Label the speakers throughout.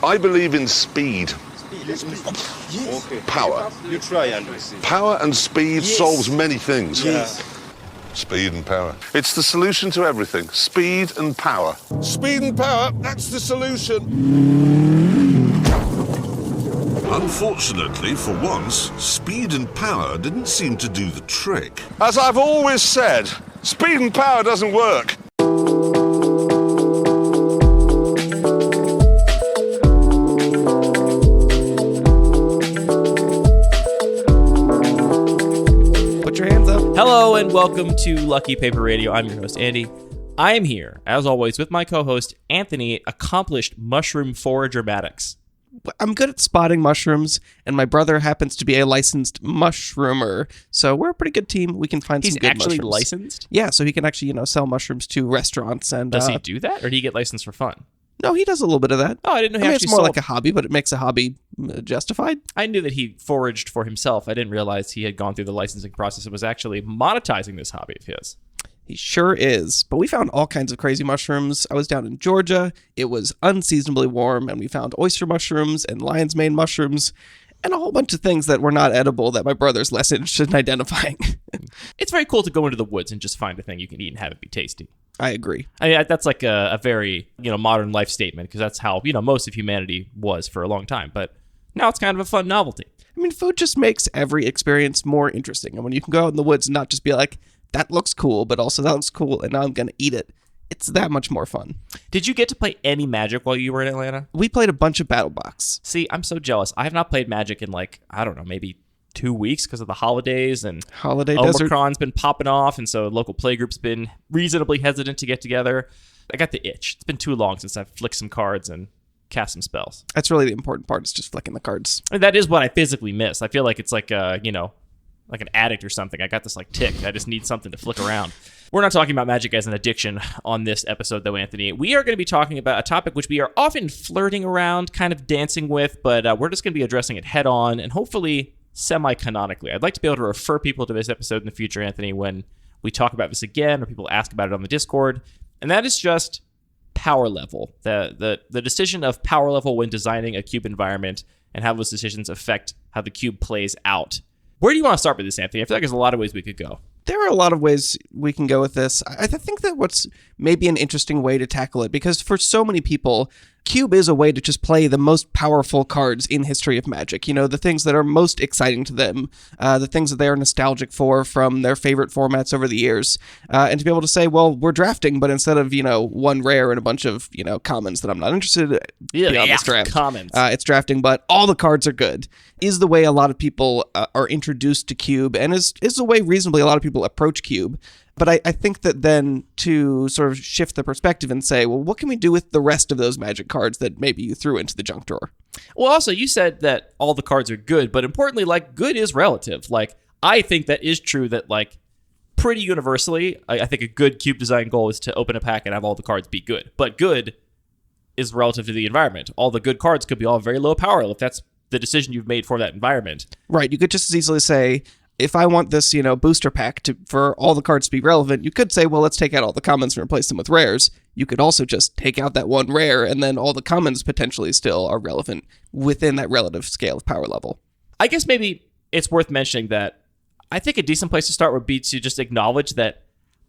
Speaker 1: I believe in speed.
Speaker 2: Yes.
Speaker 1: Okay. Power.
Speaker 2: You try and we see.
Speaker 1: Power and speed solves many things.
Speaker 2: Yes.
Speaker 1: Speed and power. It's the solution to everything. Speed and power. Speed and power, that's the solution.
Speaker 3: Unfortunately, for once, speed and power didn't seem to do the trick.
Speaker 1: As I've always said, speed and power doesn't work.
Speaker 4: Hello and welcome to Lucky Paper Radio. I'm your host, Andy. I am here, as always, with my co-host, Anthony, accomplished mushroom forager Maddox.
Speaker 5: I'm good at spotting mushrooms, and my brother happens to be a licensed mushroomer, so we're a pretty good team. We can find some good mushrooms.
Speaker 4: He's actually licensed?
Speaker 5: Yeah, so he can actually, sell mushrooms to restaurants. And
Speaker 4: does he do that, or did he get licensed for fun?
Speaker 5: No, he does a little bit of that.
Speaker 4: Oh, I didn't know he actually
Speaker 5: it's more
Speaker 4: sold.
Speaker 5: like a hobby, but it makes a hobby justified.
Speaker 4: I knew that he foraged for himself. I didn't realize he had gone through the licensing process and was actually monetizing this hobby of his.
Speaker 5: He sure is. But we found all kinds of crazy mushrooms. I was down in Georgia. It was unseasonably warm, and we found oyster mushrooms and lion's mane mushrooms and a whole bunch of things that were not edible that my brother's less interested in identifying.
Speaker 4: It's very cool to go into the woods and just find a thing you can eat and have it be tasty.
Speaker 5: I agree.
Speaker 4: I mean, that's like a very, modern life statement, because that's how, most of humanity was for a long time. But now it's kind of a fun novelty.
Speaker 5: I mean, food just makes every experience more interesting. And when you can go out in the woods and not just be like, that looks cool, but also that looks cool, and now I'm going to eat it, it's that much more fun.
Speaker 4: Did you get to play any Magic while you were in Atlanta?
Speaker 5: We played a bunch of BattleBox.
Speaker 4: See, I'm so jealous. I have not played Magic in maybe 2 weeks because of the holidays, and Omicron's been popping off, and so local playgroups been reasonably hesitant to get together. I got the itch. It's been too long since I've flicked some cards and cast some spells.
Speaker 5: That's really the important part, is just flicking the cards.
Speaker 4: And that is what I physically miss. I feel like it's like like an addict or something. I got this tick. I just need something to flick around. We're not talking about Magic as an addiction on this episode, though, Anthony. We are going to be talking about a topic which we are often flirting around, kind of dancing with, but we're just going to be addressing it head on and hopefully semi-canonically. I'd like to be able to refer people to this episode in the future, Anthony, when we talk about this again or people ask about it on the Discord, and that is just power level. The decision of power level when designing a cube environment and how those decisions affect how the cube plays out. Where do you want to start with this, Anthony? I feel like there's a lot of ways we could go.
Speaker 5: There are a lot of ways we can go with this. I think that what's maybe an interesting way to tackle it, because for so many people, Cube is a way to just play the most powerful cards in history of Magic. The things that are most exciting to them, the things that they are nostalgic for from their favorite formats over the years. And to be able to say, well, we're drafting, but instead of, one rare and a bunch of, commons that I'm not interested in on this draft,
Speaker 4: commons.
Speaker 5: It's drafting, but all the cards are good, is the way a lot of people are introduced to Cube, and is the way reasonably a lot of people approach Cube. But I think that then to sort of shift the perspective and say, well, what can we do with the rest of those Magic cards that maybe you threw into the junk drawer?
Speaker 4: Well, also, you said that all the cards are good, but importantly, good is relative. I think that is true that, pretty universally, I think a good cube design goal is to open a pack and have all the cards be good. But good is relative to the environment. All the good cards could be all very low power if that's the decision you've made for that environment.
Speaker 5: Right. You could just as easily say, if I want this, booster pack for all the cards to be relevant, you could say, well, let's take out all the commons and replace them with rares. You could also just take out that one rare, and then all the commons potentially still are relevant within that relative scale of power level.
Speaker 4: I guess maybe it's worth mentioning that I think a decent place to start would be to just acknowledge that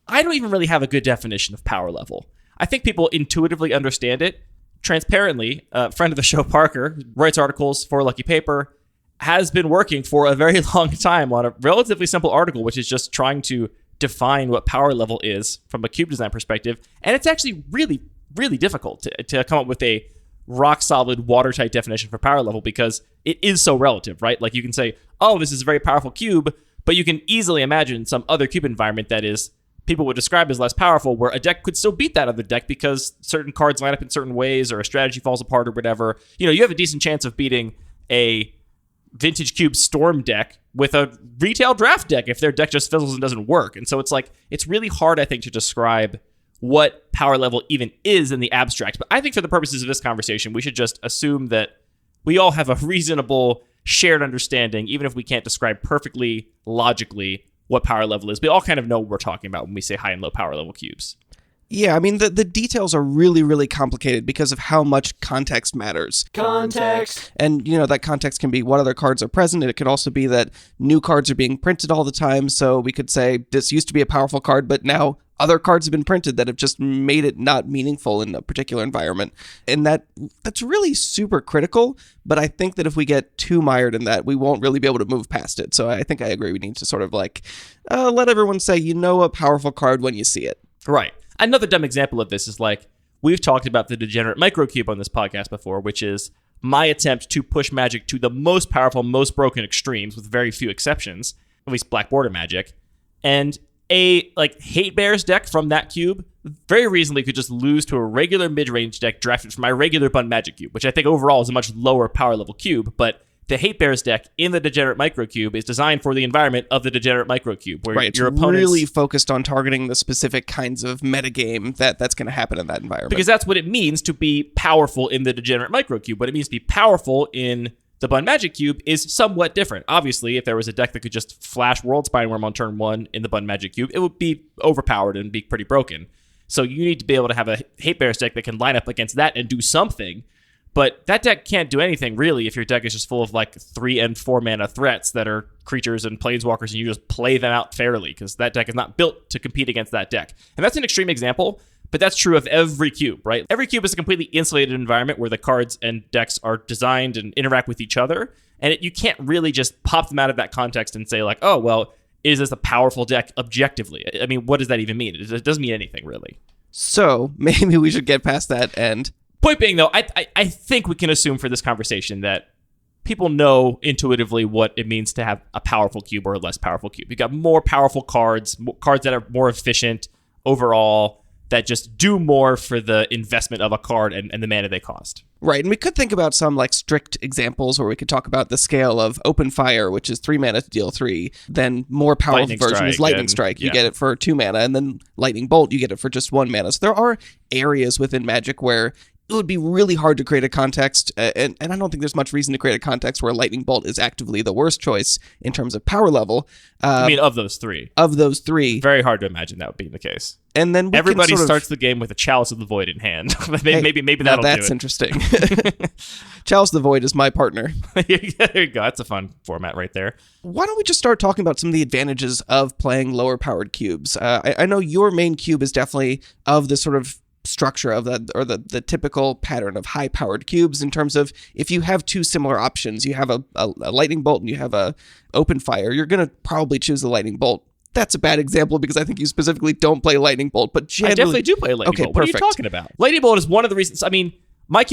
Speaker 4: I don't even really have a good definition of power level. I think people intuitively understand it. Transparently, a friend of the show, Parker, writes articles for Lucky Paper, has been working for a very long time on a relatively simple article, which is just trying to define what power level is from a cube design perspective. And it's actually really, really difficult to come up with a rock-solid, watertight definition for power level, because it is so relative, right? You can say, oh, this is a very powerful cube, but you can easily imagine some other cube environment that is people would describe as less powerful, where a deck could still beat that other deck because certain cards line up in certain ways or a strategy falls apart or whatever. You have a decent chance of beating a Vintage Cube Storm deck with a retail draft deck if their deck just fizzles and doesn't work. And so it's really hard, I think, to describe what power level even is in the abstract. But I think for the purposes of this conversation, we should just assume that we all have a reasonable shared understanding, even if we can't describe perfectly, logically, what power level is. We all kind of know what we're talking about when we say high and low power level cubes.
Speaker 5: Yeah, I mean, the details are really, really complicated because of how much context matters.
Speaker 2: Context.
Speaker 5: And, that context can be what other cards are present. It could also be that new cards are being printed all the time. So we could say this used to be a powerful card, but now other cards have been printed that have just made it not meaningful in a particular environment. And that's really super critical. But I think that if we get too mired in that, we won't really be able to move past it. So I think I agree. We need to sort of let everyone say, a powerful card when you see it.
Speaker 4: Right. Another dumb example of this is we've talked about the Degenerate Microcube on this podcast before, which is my attempt to push Magic to the most powerful, most broken extremes with very few exceptions, at least Black Border Magic. And a Hate Bears deck from that cube very reasonably could just lose to a regular mid-range deck drafted from my regular Bun Magic cube, which I think overall is a much lower power level cube, but the Hate Bears deck in the Degenerate Microcube is designed for the environment of the Degenerate Microcube, where your opponents
Speaker 5: really focused on targeting the specific kinds of metagame that's going to happen in that environment.
Speaker 4: Because that's what it means to be powerful in the Degenerate Microcube. What it means to be powerful in the Bun Magic Cube is somewhat different. Obviously, if there was a deck that could just flash World Spineworm on turn 1 in the Bun Magic Cube, it would be overpowered and be pretty broken. So you need to be able to have a Hate Bears deck that can line up against that and do something. But that deck can't do anything, really, if your deck is just full of 3 and 4 mana threats that are creatures and planeswalkers, and you just play them out fairly, because that deck is not built to compete against that deck. And that's an extreme example, but that's true of every cube, right? Every cube is a completely insulated environment where the cards and decks are designed and interact with each other, and you can't really just pop them out of that context and say, oh, well, is this a powerful deck objectively? I mean, what does that even mean? It doesn't mean anything, really.
Speaker 5: So maybe we should get past that and...
Speaker 4: Point being, though, I think we can assume for this conversation that people know intuitively what it means to have a powerful cube or a less powerful cube. You've got more powerful cards that are more efficient overall, that just do more for the investment of a card and the mana they cost.
Speaker 5: Right, and we could think about some strict examples where we could talk about the scale of Open Fire, which is 3 mana to deal 3, then more powerful
Speaker 4: Lightning
Speaker 5: version is Lightning Strike. You get it for 2 mana, and then Lightning Bolt, you get it for just 1 mana. So there are areas within Magic where it would be really hard to create a context, and I don't think there's much reason to create a context where Lightning Bolt is actively the worst choice in terms of power level.
Speaker 4: I mean, of those three.
Speaker 5: Of those 3.
Speaker 4: Very hard to imagine that would be the case.
Speaker 5: And then
Speaker 4: everybody starts the game with a Chalice of the Void in hand. maybe that'll do it.
Speaker 5: That's interesting. Chalice of the Void is my partner.
Speaker 4: There you go. That's a fun format right there.
Speaker 5: Why don't we just start talking about some of the advantages of playing lower powered cubes? I know your main cube is definitely of the sort of structure of that, or the typical pattern of high powered cubes, in terms of if you have 2 similar options, you have a Lightning Bolt and you have a Open Fire, you're going to probably choose the Lightning Bolt. That's a bad example because I think you specifically don't play Lightning Bolt, but generally...
Speaker 4: I definitely do play Lightning Bolt. What
Speaker 5: perfect.
Speaker 4: are you talking about? Lightning Bolt is one of the reasons... I mean, my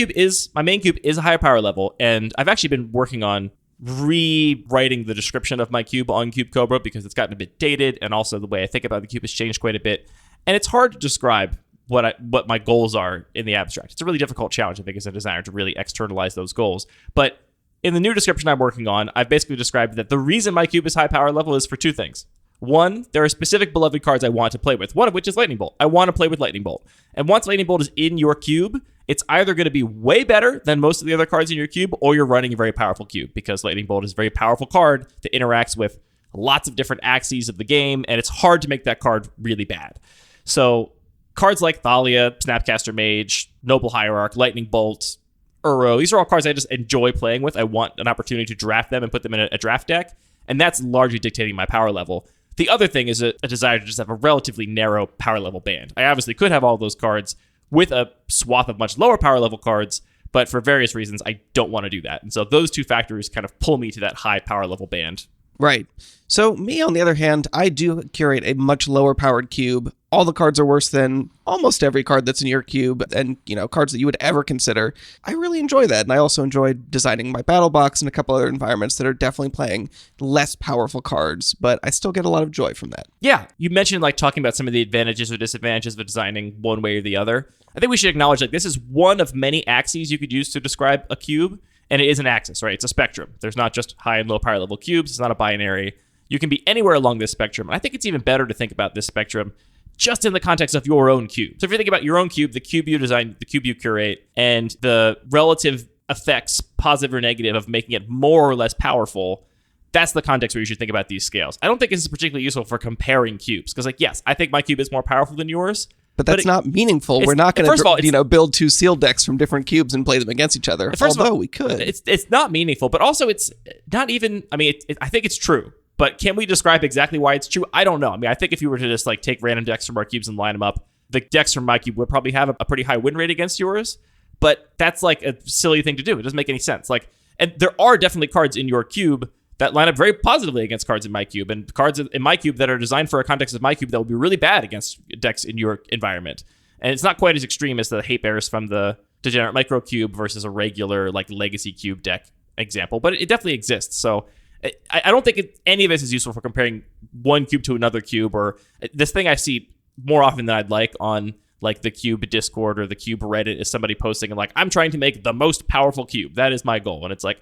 Speaker 4: main cube is a higher power level, and I've actually been working on rewriting the description of my cube on Cube Cobra because it's gotten a bit dated, and also the way I think about the cube has changed quite a bit. And it's hard to describe what my goals are in the abstract. It's a really difficult challenge, I think, as a designer to really externalize those goals. But in the new description I'm working on, I've basically described that the reason my cube is high power level is for 2 things. 1, there are specific beloved cards I want to play with, one of which is Lightning Bolt. I want to play with Lightning Bolt. And once Lightning Bolt is in your cube, it's either going to be way better than most of the other cards in your cube, or you're running a very powerful cube, because Lightning Bolt is a very powerful card that interacts with lots of different axes of the game, and it's hard to make that card really bad. So cards like Thalia, Snapcaster Mage, Noble Hierarch, Lightning Bolt, Uro, these are all cards I just enjoy playing with. I want an opportunity to draft them and put them in a draft deck, and that's largely dictating my power level. The other thing is a desire to just have a relatively narrow power level band. I obviously could have all those cards with a swath of much lower power level cards, but for various reasons, I don't want to do that. And so those 2 factors kind of pull me to that high power level band.
Speaker 5: Right. So me, on the other hand, I do curate a much lower powered cube. All the cards are worse than almost every card that's in your cube, and, cards that you would ever consider. I really enjoy that, and I also enjoy designing my battle box and a couple other environments that are definitely playing less powerful cards, but I still get a lot of joy from that.
Speaker 4: Yeah, you mentioned talking about some of the advantages or disadvantages of designing one way or the other. I think we should acknowledge this is one of many axes you could use to describe a cube, and it is an axis, right? It's a spectrum. There's not just high and low power level cubes. It's not a binary. You can be anywhere along this spectrum. And I think it's even better to think about this spectrum just in the context of your own cube. So if you think about your own cube, the cube you design, the cube you curate, and the relative effects, positive or negative, of making it more or less powerful, that's the context where you should think about these scales. I don't think this is particularly useful for comparing cubes, because yes, I think my cube is more powerful than yours,
Speaker 5: But that's not meaningful. We're not going to, build 2 sealed decks from different cubes and play them against each other. Although we could.
Speaker 4: It's not meaningful, but also it's not even. I mean, I think it's true. But can we describe exactly why it's true? I don't know. I mean, I think if you were to just like take random decks from our cubes and line them up, the decks from my cube would probably have a pretty high win rate against yours. But that's like a silly thing to do. It doesn't make any sense. And there are definitely cards in your cube that line up very positively against cards in my cube, and cards in my cube that are designed for a context of my cube that will be really bad against decks in your environment. And it's not quite as extreme as the hate bears from the Degenerate Micro Cube versus a regular like Legacy Cube deck example, but it definitely exists. So I don't think any of this is useful for comparing one cube to another cube, or this thing I see more often than I'd like on like the Cube Discord or the Cube Reddit is somebody posting and like, I'm trying to make the most powerful cube. That is my goal. And it's like,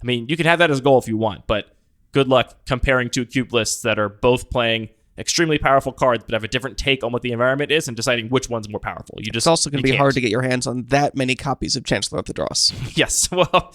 Speaker 4: you can have that as a goal if you want, but good luck comparing 2 cube lists that are both playing extremely powerful cards but have a different take on what the environment is and deciding which one's more powerful.
Speaker 5: It's also going to be hard to get your hands on that many copies of Chancellor of the Dross.
Speaker 4: Yes, well...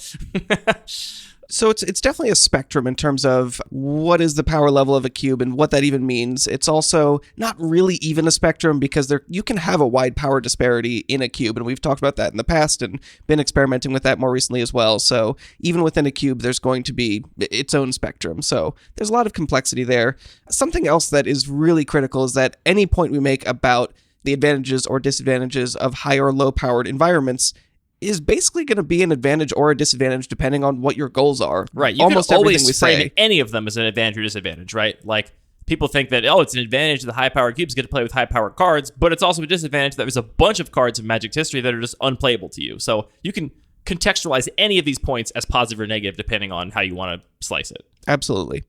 Speaker 5: So it's definitely a spectrum in terms of what is the power level of a cube and what that even means. It's also not really even a spectrum because you can have a wide power disparity in a cube, and we've talked about that in the past and been experimenting with that more recently as well. So even within a cube, there's going to be its own spectrum. So there's a lot of complexity there. Something else that is really critical is that any point we make about the advantages or disadvantages of high or low powered environments is basically going to be an advantage or a disadvantage depending on what your goals are.
Speaker 4: Right. You almost can always frame any of them as an advantage or disadvantage, right? Like, people think that, it's an advantage that the high-powered cubes get to play with high-powered cards, but it's also a disadvantage that there's a bunch of cards in Magic's history that are just unplayable to you. So you can contextualize any of these points as positive or negative depending on how you want to slice it.
Speaker 5: Absolutely.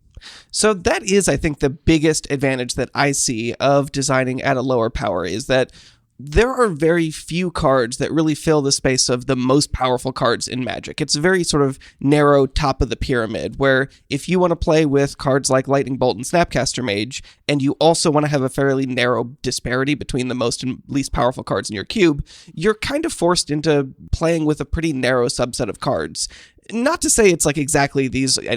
Speaker 5: So that is, I think, the biggest advantage that I see of designing at a lower power is that there are very few cards that really fill the space of the most powerful cards in Magic. It's a very sort of narrow top of the pyramid, where if you want to play with cards like Lightning Bolt and Snapcaster Mage, and you also want to have a fairly narrow disparity between the most and least powerful cards in your cube, you're kind of forced into playing with a pretty narrow subset of cards. Not to say it's like exactly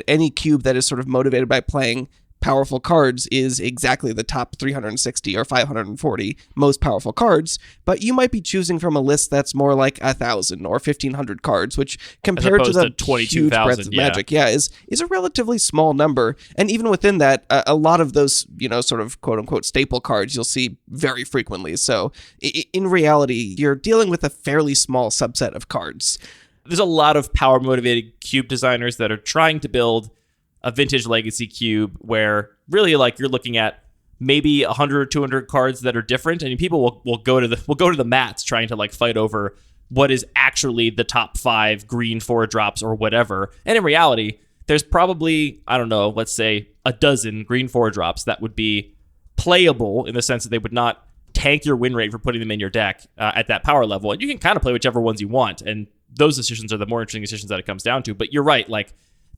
Speaker 5: any cube that is sort of motivated by playing powerful cards is exactly the top 360 or 540 most powerful cards, but you might be choosing from a list that's more like 1,000 or 1,500 cards, which compared to the 22,000 huge breadth of Magic, is a relatively small number. And even within that, a lot of those, sort of quote unquote staple cards you'll see very frequently. So in reality, you're dealing with a fairly small subset of cards.
Speaker 4: There's a lot of power motivated cube designers that are trying to build a vintage legacy cube where really like you're looking at maybe 100 or 200 cards that are different, and people will go to the mats trying to like fight over what is actually the top 5 green 4 drops or whatever. And in reality, there's probably, I don't know, let's say a dozen green 4 drops that would be playable in the sense that they would not tank your win rate for putting them in your deck at that power level. And you can kind of play whichever ones you want, and those decisions are the more interesting decisions that it comes down to. But you're right, like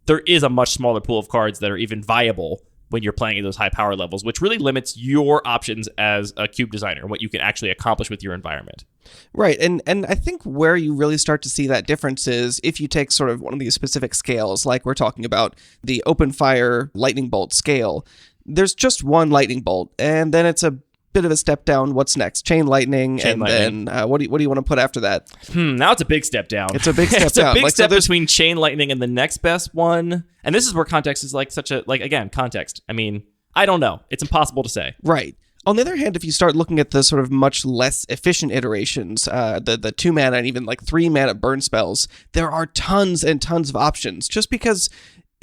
Speaker 4: there is a much smaller pool of cards that are even viable when you're playing at those high power levels, which really limits your options as a cube designer and what you can actually accomplish with your environment.
Speaker 5: Right. And I think where you really start to see that difference is if you take sort of one of these specific scales, like we're talking about the open fire lightning bolt scale. There's just one lightning bolt, and then it's a bit of a step down. What's next? Chain lightning, then what do you want to put after that?
Speaker 4: Now it's a big step down.
Speaker 5: It's a big step
Speaker 4: it's
Speaker 5: down.
Speaker 4: A big step between chain lightning and the next best one. And this is where context is like again, context. I mean, I don't know. It's impossible to say.
Speaker 5: Right. On the other hand, if you start looking at the sort of much less efficient iterations, the 2 mana and even like 3 mana burn spells, there are tons and tons of options. Just because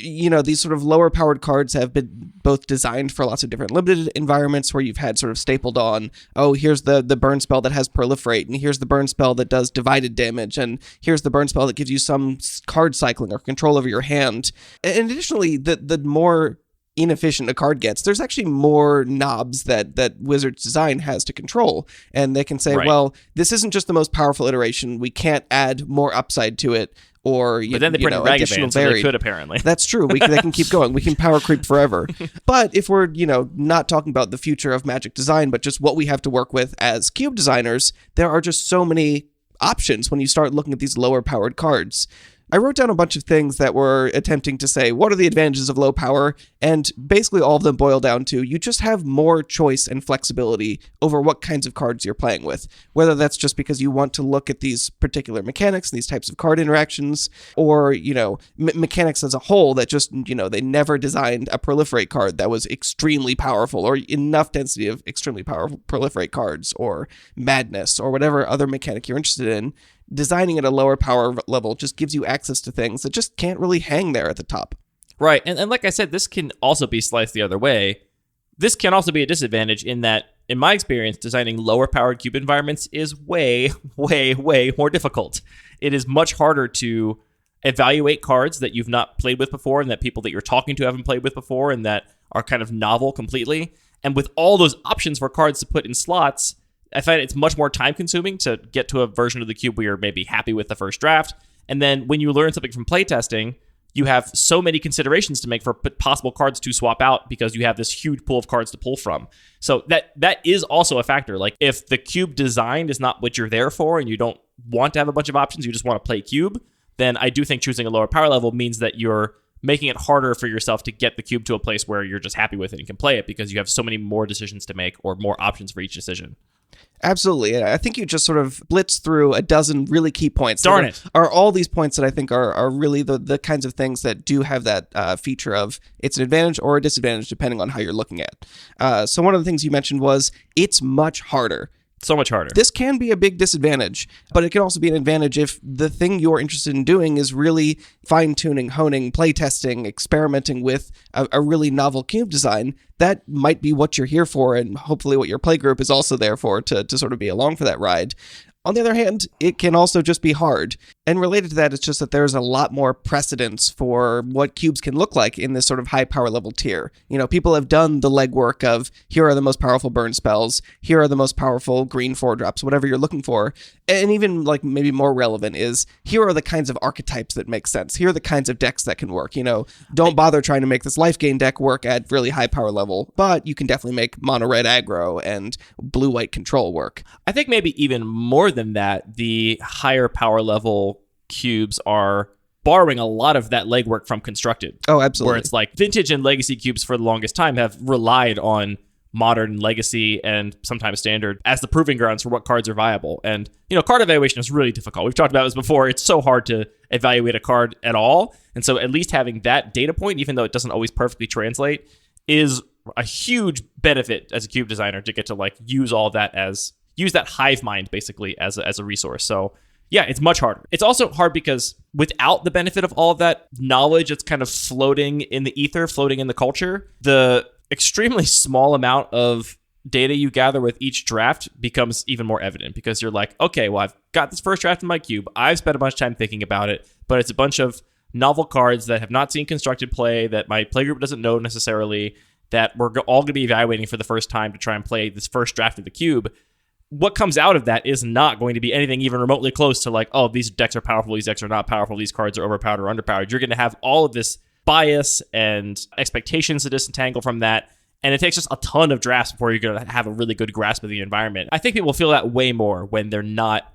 Speaker 5: these sort of lower powered cards have been both designed for lots of different limited environments where you've had sort of stapled on, here's the burn spell that has proliferate, and here's the burn spell that does divided damage, and here's the burn spell that gives you some card cycling or control over your hand. And additionally, the more inefficient a card gets, there's actually more knobs that Wizards design has to control. And they can say, well, this isn't just the most powerful iteration. We can't add more upside to it. But
Speaker 4: then they printed Ragavan, so they could apparently.
Speaker 5: That's true. They can keep going. We can power creep forever. But if we're, not talking about the future of Magic design, but just what we have to work with as cube designers, there are just so many options when you start looking at these lower powered cards. I wrote down a bunch of things that were attempting to say, what are the advantages of low power? And basically all of them boil down to you just have more choice and flexibility over what kinds of cards you're playing with. Whether that's just because you want to look at these particular mechanics and these types of card interactions, or, mechanics as a whole that just, they never designed a proliferate card that was extremely powerful or enough density of extremely powerful proliferate cards, or madness, or whatever other mechanic you're interested in. Designing at a lower power level just gives you access to things that just can't really hang there at the top.
Speaker 4: Right. And like I said, this can also be sliced the other way. This can also be a disadvantage in that, in my experience, designing lower powered cube environments is way, way, way more difficult. It is much harder to evaluate cards that you've not played with before and that people that you're talking to haven't played with before and that are kind of novel completely. And with all those options for cards to put in slots, I find it's much more time consuming to get to a version of the cube where you're maybe happy with the first draft. And then when you learn something from playtesting, you have so many considerations to make for possible cards to swap out because you have this huge pool of cards to pull from. So that is also a factor. Like if the cube design is not what you're there for and you don't want to have a bunch of options, you just want to play cube, then I do think choosing a lower power level means that you're making it harder for yourself to get the cube to a place where you're just happy with it and can play it because you have so many more decisions to make or more options for each decision.
Speaker 5: Absolutely. I think you just sort of blitzed through a dozen really key points.
Speaker 4: Darn it.
Speaker 5: Are all these points that I think are really the kinds of things that do have that feature of it's an advantage or a disadvantage depending on how you're looking at. So one of the things you mentioned was it's much harder.
Speaker 4: So much harder.
Speaker 5: This can be a big disadvantage, but it can also be an advantage if the thing you're interested in doing is really fine-tuning, honing, playtesting, experimenting with a really novel cube design. That might be what you're here for, and hopefully what your playgroup is also there for to sort of be along for that ride. On the other hand, it can also just be hard. And related to that, it's just that there's a lot more precedence for what cubes can look like in this sort of high power level tier. People have done the legwork of here are the most powerful burn spells, here are the most powerful green 4-drops, whatever you're looking for. And even like maybe more relevant is here are the kinds of archetypes that make sense. Here are the kinds of decks that can work. Don't bother trying to make this life gain deck work at really high power level, but you can definitely make mono red aggro and blue white control work.
Speaker 4: I think maybe even more than that, the higher power level cubes are borrowing a lot of that legwork from Constructed.
Speaker 5: Oh, absolutely.
Speaker 4: Where it's like Vintage and Legacy cubes for the longest time have relied on Modern, Legacy, and sometimes Standard as the proving grounds for what cards are viable. And, card evaluation is really difficult. We've talked about this before. It's so hard to evaluate a card at all. And so at least having that data point, even though it doesn't always perfectly translate, is a huge benefit as a cube designer to get to use that hive mind basically as a resource. So yeah, it's much harder. It's also hard because without the benefit of all of that knowledge that's kind of floating in the ether, floating in the culture, the extremely small amount of data you gather with each draft becomes even more evident because you're like, okay, well, I've got this first draft in my cube. I've spent a bunch of time thinking about it, but it's a bunch of novel cards that have not seen Constructed play, that my playgroup doesn't know necessarily, that we're all going to be evaluating for the first time to try and play this first draft of the cube. What comes out of that is not going to be anything even remotely close to like, oh, these decks are powerful, these decks are not powerful, these cards are overpowered or underpowered. You're going to have all of this bias and expectations to disentangle from that. And it takes just a ton of drafts before you're going to have a really good grasp of the environment. I think people feel that way more when they're not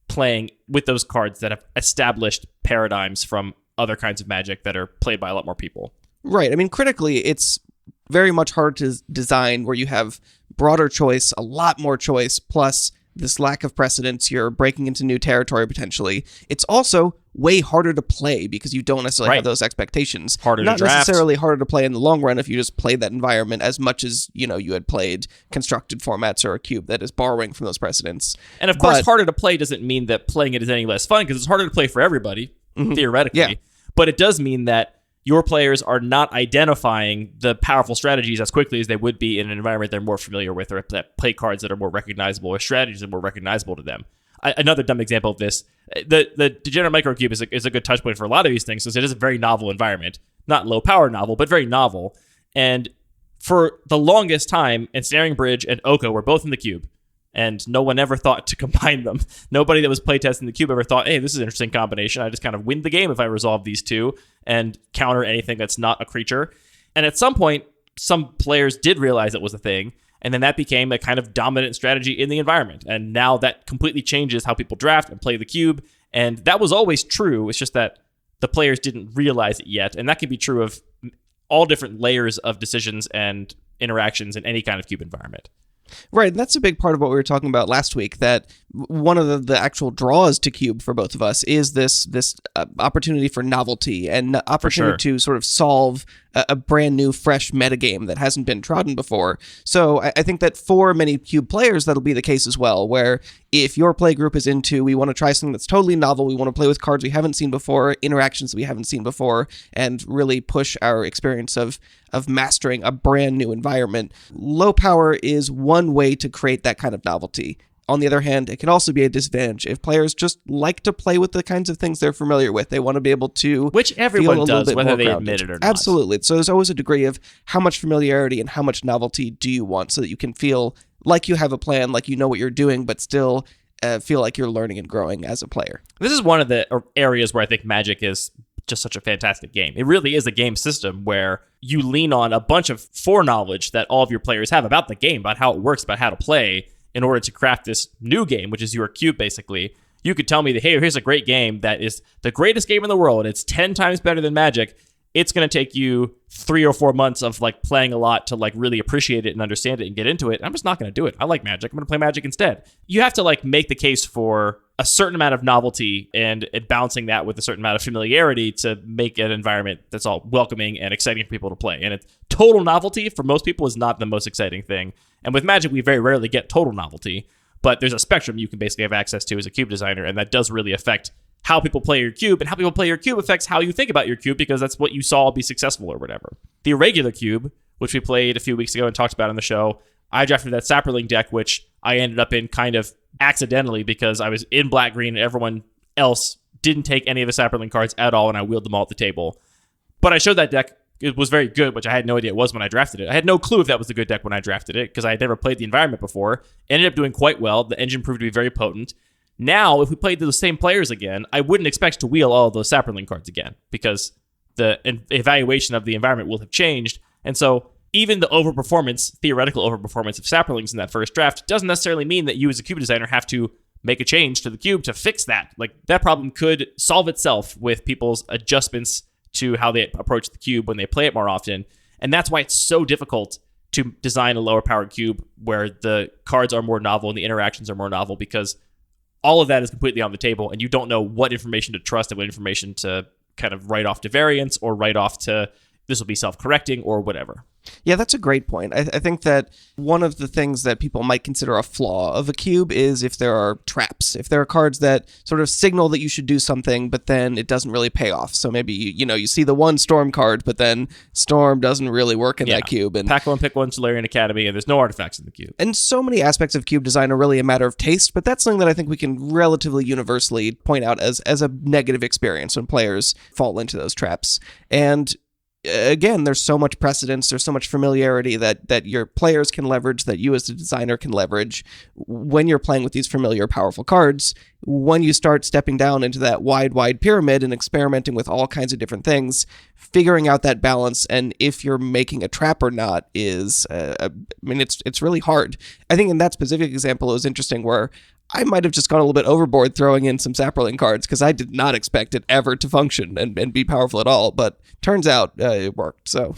Speaker 4: playing with those cards that have established paradigms from other kinds of Magic that are played by a lot more people.
Speaker 5: Right. I mean, critically, it's very much hard to design where you have broader choice, a lot more choice, plus this lack of precedence. You're breaking into new territory potentially. It's also way harder to play because you don't necessarily have those expectations.
Speaker 4: Harder
Speaker 5: Not
Speaker 4: to draft.
Speaker 5: necessarily harder to play in the long run if you just play that environment as much as you had played Constructed formats or a cube that is borrowing from those precedents.
Speaker 4: And of course, harder to play doesn't mean that playing it is any less fun because it's harder to play for everybody, theoretically. Yeah. But it does mean that your players are not identifying the powerful strategies as quickly as they would be in an environment they're more familiar with, or that play cards that are more recognizable, or strategies that are more recognizable to them. Another dumb example of this, the Degenerate Microcube is a good touch point for a lot of these things, because it is a very novel environment. Not low power novel, but very novel. And for the longest time, Ensnaring Bridge and Oko were both in the cube. And no one ever thought to combine them. Nobody that was playtesting the cube ever thought, hey, this is an interesting combination. I just kind of win the game if I resolve these two and counter anything that's not a creature. And at some point, some players did realize it was a thing. And then that became a kind of dominant strategy in the environment. And now that completely changes how people draft and play the cube. And that was always true. It's just that the players didn't realize it yet. And that can be true of all different layers of decisions and interactions in any kind of cube environment.
Speaker 5: Right, and that's a big part of what we were talking about last week, that one of the actual draws to Cube for both of us is this opportunity for novelty and opportunity to sort of solve a brand new, fresh metagame that hasn't been trodden before. So I think that for many Cube players, that'll be the case as well, where if your play group is into, we want to try something that's totally novel, we want to play with cards we haven't seen before, interactions we haven't seen before, and really push our experience of mastering a brand new environment. Low power is one way to create that kind of novelty. On the other hand, it can also be a disadvantage if players just like to play with the kinds of things they're familiar with. They want to be able to
Speaker 4: which everyone does, whether they admit it or not.
Speaker 5: Absolutely. So there's always a degree of how much familiarity and how much novelty do you want so that you can feel like you have a plan, like you know what you're doing, but still feel like you're learning and growing as a player.
Speaker 4: This is one of the areas where I think Magic is just such a fantastic game. It really is a game system where you lean on a bunch of foreknowledge that all of your players have about the game, about how it works, about how to play, in order to craft this new game, which is your cube, basically. You could tell me that, hey, here's a great game that is the greatest game in the world. It's 10 times better than Magic. It's going to take you 3 or 4 months of like playing a lot to like really appreciate it and understand it and get into it. I'm just not going to do it. I like Magic. I'm going to play Magic instead. You have to like make the case for a certain amount of novelty and balancing that with a certain amount of familiarity to make an environment that's all welcoming and exciting for people to play. And it's total novelty for most people is not the most exciting thing. And with Magic, we very rarely get total novelty, but there's a spectrum you can basically have access to as a cube designer, and that does really affect how people play your cube, and how people play your cube affects how you think about your cube, because that's what you saw be successful or whatever. The irregular cube, which we played a few weeks ago and talked about on the show, I drafted that Sapperling deck, which I ended up in kind of accidentally because I was in black-green and everyone else didn't take any of the Sapperling cards at all, and I wheeled them all at the table. But I showed that deck. It was very good, which I had no idea it was when I drafted it. I had no clue if that was a good deck when I drafted it, because I had never played the environment before. Ended up doing quite well. The engine proved to be very potent. Now, if we played those same players again, I wouldn't expect to wheel all of those Sapperling cards again, because the evaluation of the environment will have changed. And so even the theoretical overperformance of Sapperlings in that first draft doesn't necessarily mean that you as a cube designer have to make a change to the cube to fix that. Like, that problem could solve itself with people's adjustments to how they approach the cube when they play it more often. And that's why it's so difficult to design a lower powered cube where the cards are more novel and the interactions are more novel, because all of that is completely on the table and you don't know what information to trust and what information to kind of write off to variance or write off to this will be self-correcting or whatever.
Speaker 5: Yeah, that's a great point. I think that one of the things that people might consider a flaw of a cube is if there are traps, if there are cards that sort of signal that you should do something, but then it doesn't really pay off. So maybe, you see the one Storm card, but then Storm doesn't really work in that cube. And
Speaker 4: Pack one, pick one, Solarian Academy, and there's no artifacts in the cube.
Speaker 5: And so many aspects of cube design are really a matter of taste, but that's something that I think we can relatively universally point out as a negative experience when players fall into those traps. And again, there's so much precedence, there's so much familiarity that your players can leverage, that you as a designer can leverage when you're playing with these familiar, powerful cards. When you start stepping down into that wide pyramid and experimenting with all kinds of different things, figuring out that balance and if you're making a trap or not is, it's really hard. I think in that specific example, it was interesting where I might have just gone a little bit overboard throwing in some Sapperling cards because I did not expect it ever to function and be powerful at all. But turns out it worked. So,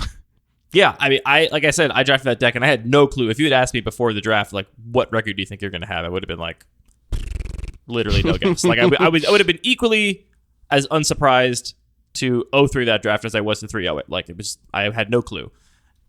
Speaker 4: yeah, like I said, I drafted that deck and I had no clue. If you had asked me before the draft, like, what record do you think you're going to have? I would have been like, literally no guess. Like, I would have been equally as unsurprised to 0-3 that draft as I was to 3-0 it. Like, I had no clue.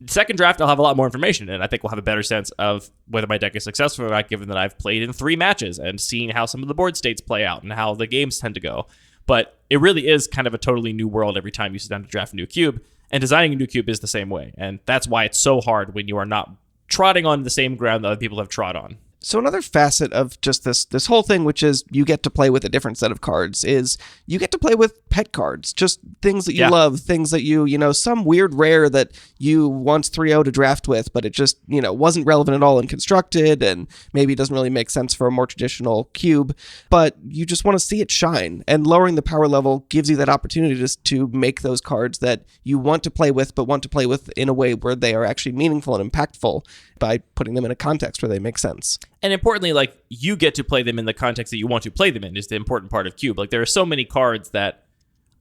Speaker 4: Second draft, I'll have a lot more information, and I think we'll have a better sense of whether my deck is successful or not, given that I've played in 3 matches and seen how some of the board states play out and how the games tend to go. But it really is kind of a totally new world every time you sit down to draft a new cube, and designing a new cube is the same way. And that's why it's so hard when you are not trotting on the same ground that other people have trod on.
Speaker 5: So another facet of just this whole thing, which is you get to play with a different set of cards, is you get to play with pet cards, just things that you love, things that some weird rare that you once 3-0 to draft with, but it just, wasn't relevant at all in Constructed, and maybe doesn't really make sense for a more traditional cube, but you just want to see it shine. And lowering the power level gives you that opportunity to make those cards that you want to play with, but want to play with in a way where they are actually meaningful and impactful by putting them in a context where they make sense.
Speaker 4: And importantly, like, you get to play them in the context that you want to play them in is the important part of Cube. Like, there are so many cards that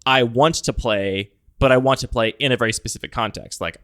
Speaker 4: I want to play, but I want to play in a very specific context. Like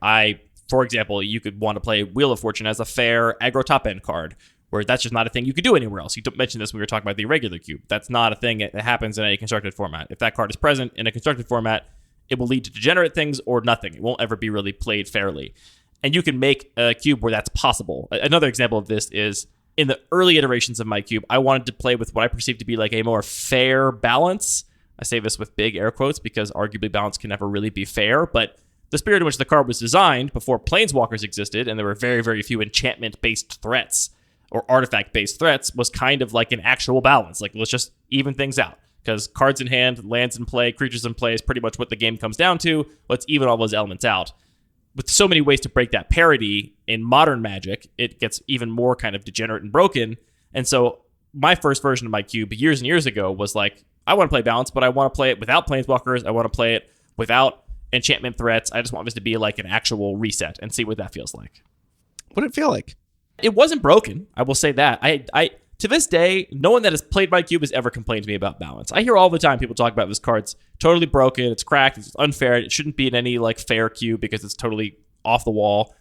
Speaker 4: for example, you could want to play Wheel of Fortune as a fair aggro top end card, where that's just not a thing you could do anywhere else. You mentioned this when we were talking about the irregular cube. That's not a thing that happens in any constructed format. If that card is present in a constructed format, it will lead to degenerate things or nothing. It won't ever be really played fairly. And you can make a cube where that's possible. Another example of this is in the early iterations of my cube, I wanted to play with what I perceive to be like a more fair balance. I say this with big air quotes because arguably balance can never really be fair, but the spirit in which the card was designed before planeswalkers existed, and there were very, very few enchantment-based threats or artifact-based threats, was kind of like an actual balance. Like, let's just even things out. Because cards in hand, lands in play, creatures in play is pretty much what the game comes down to. Let's even all those elements out. With so many ways to break that parity in modern Magic, it gets even more kind of degenerate and broken. And so my first version of my cube years and years ago was like, I want to play balance, but I want to play it without planeswalkers. I want to play it without enchantment threats. I just want this to be like an actual reset and see what that feels like.
Speaker 5: What did it feel like?
Speaker 4: It wasn't broken. I will say that. I to this day, no one that has played my cube has ever complained to me about balance. I hear all the time people talk about this card's totally broken, it's cracked, it's unfair, it shouldn't be in any like fair cube because it's totally off the wall.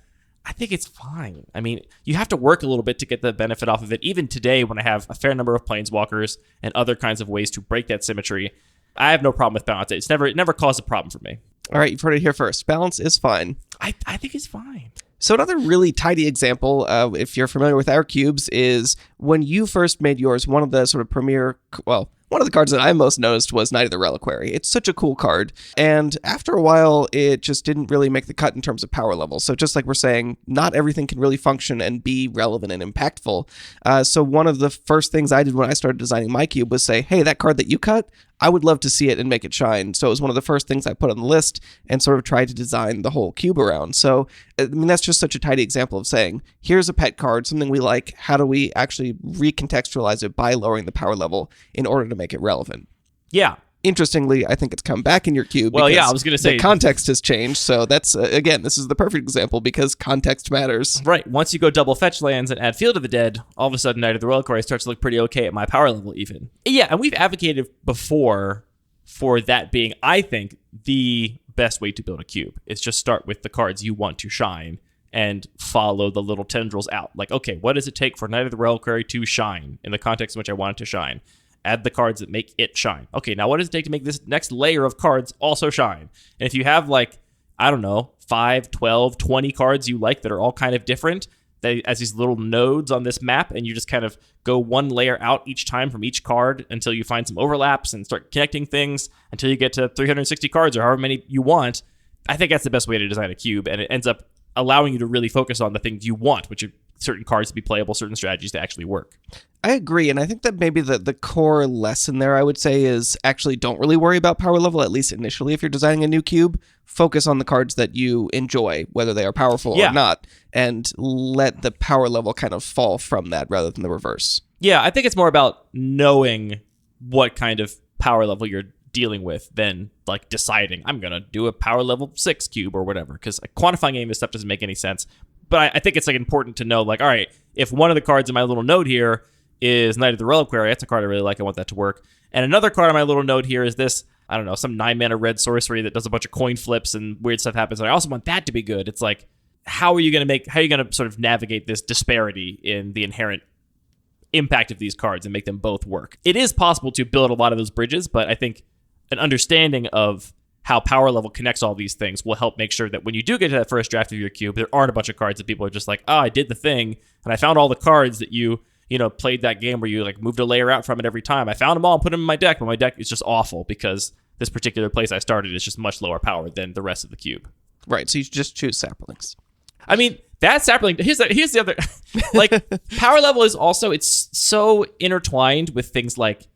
Speaker 4: I think it's fine. I mean, you have to work a little bit to get the benefit off of it. Even today, when I have a fair number of planeswalkers and other kinds of ways to break that symmetry, I have no problem with balance. It never caused a problem for me.
Speaker 5: All right, you've heard it here first. Balance is fine.
Speaker 4: I think it's fine.
Speaker 5: So another really tidy example, if you're familiar with our cubes, is when you first made yours, one of the sort of premier, well, one of the cards that I most noticed was Knight of the Reliquary. It's such a cool card. And after a while, it just didn't really make the cut in terms of power level. So just like we're saying, not everything can really function and be relevant and impactful. So one of the first things I did when I started designing my cube was say, hey, that card that you cut, I would love to see it and make it shine. So it was one of the first things I put on the list and sort of tried to design the whole cube around. So, I mean, that's just such a tidy example of saying, here's a pet card, something we like. How do we actually recontextualize it by lowering the power level in order to make it relevant?
Speaker 4: Yeah.
Speaker 5: Interestingly, I think it's come back in your cube.
Speaker 4: Well, yeah, I was going to say
Speaker 5: the context has changed. So that's, again, this is the perfect example because context matters.
Speaker 4: Right. Once you go double fetch lands and add Field of the Dead, all of a sudden Knight of the Reliquary starts to look pretty okay at my power level even. Yeah, and we've advocated before for that being, I think, the best way to build a cube. Is just start with the cards you want to shine and follow the little tendrils out. Like, okay, what does it take for Knight of the Reliquary to shine in the context in which I want it to shine? Add the cards that make it shine. Okay, now what does it take to make this next layer of cards also shine? And if you have, like, I don't know, 5, 12, 20 cards you like that are all kind of different, as these little nodes on this map, and you just kind of go one layer out each time from each card until you find some overlaps and start connecting things until you get to 360 cards or however many you want. I think that's the best way to design a cube, and it ends up allowing you to really focus on the things you want, which are certain cards to be playable, certain strategies to actually work.
Speaker 5: I agree, and I think that maybe the core lesson there, I would say, is actually don't really worry about power level, at least initially if you're designing a new cube. Focus on the cards that you enjoy, whether they are powerful or not, and let the power level kind of fall from that rather than the reverse. Yeah,
Speaker 4: I think it's more about knowing what kind of power level you're dealing with than like deciding, I'm going to do a power level 6 cube or whatever, because quantifying any of this stuff doesn't make any sense. But I think it's like important to know, like, all right, if one of the cards in my little node here is Knight of the Reliquary, that's a card I really like, I want that to work. And another card on my little node here is this, I don't know, some 9-mana red sorcery that does a bunch of coin flips and weird stuff happens. And I also want that to be good. It's like, how are you going to sort of navigate this disparity in the inherent impact of these cards and make them both work? It is possible to build a lot of those bridges, but I think an understanding of how power level connects all these things will help make sure that when you do get to that first draft of your cube, there aren't a bunch of cards that people are just like, oh, I did the thing, and I found all the cards that you played that game where you like moved a layer out from it every time. I found them all and put them in my deck, but my deck is just awful because this particular place I started is just much lower power than the rest of the cube.
Speaker 5: Right, so you just choose saplings.
Speaker 4: I mean, that sapling, here's the other, like, power level is also, it's so intertwined with things like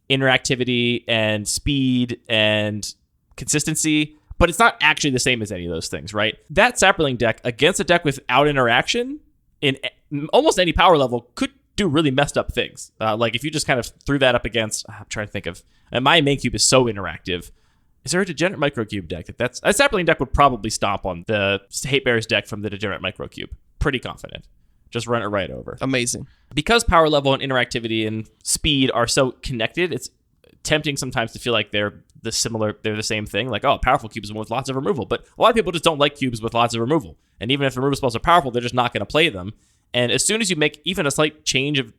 Speaker 4: interactivity and speed and consistency, but it's not actually the same as any of those things, right? That sapling deck against a deck without interaction in almost any power level could do really messed up things. Like if you just kind of threw that up against, I'm trying to think of, and my main cube is so interactive. Is there a Degenerate Microcube deck that's a sapling deck would probably stomp on the Hate Bears deck from the Degenerate Microcube? Pretty confident. Just run it right over.
Speaker 5: Amazing.
Speaker 4: Because power level and interactivity and speed are so connected, it's tempting sometimes to feel like they're they're the same thing. Like, oh, powerful cube is one with lots of removal. But a lot of people just don't like cubes with lots of removal. And even if removal spells are powerful, they're just not going to play them. And as soon as you make even a slight change of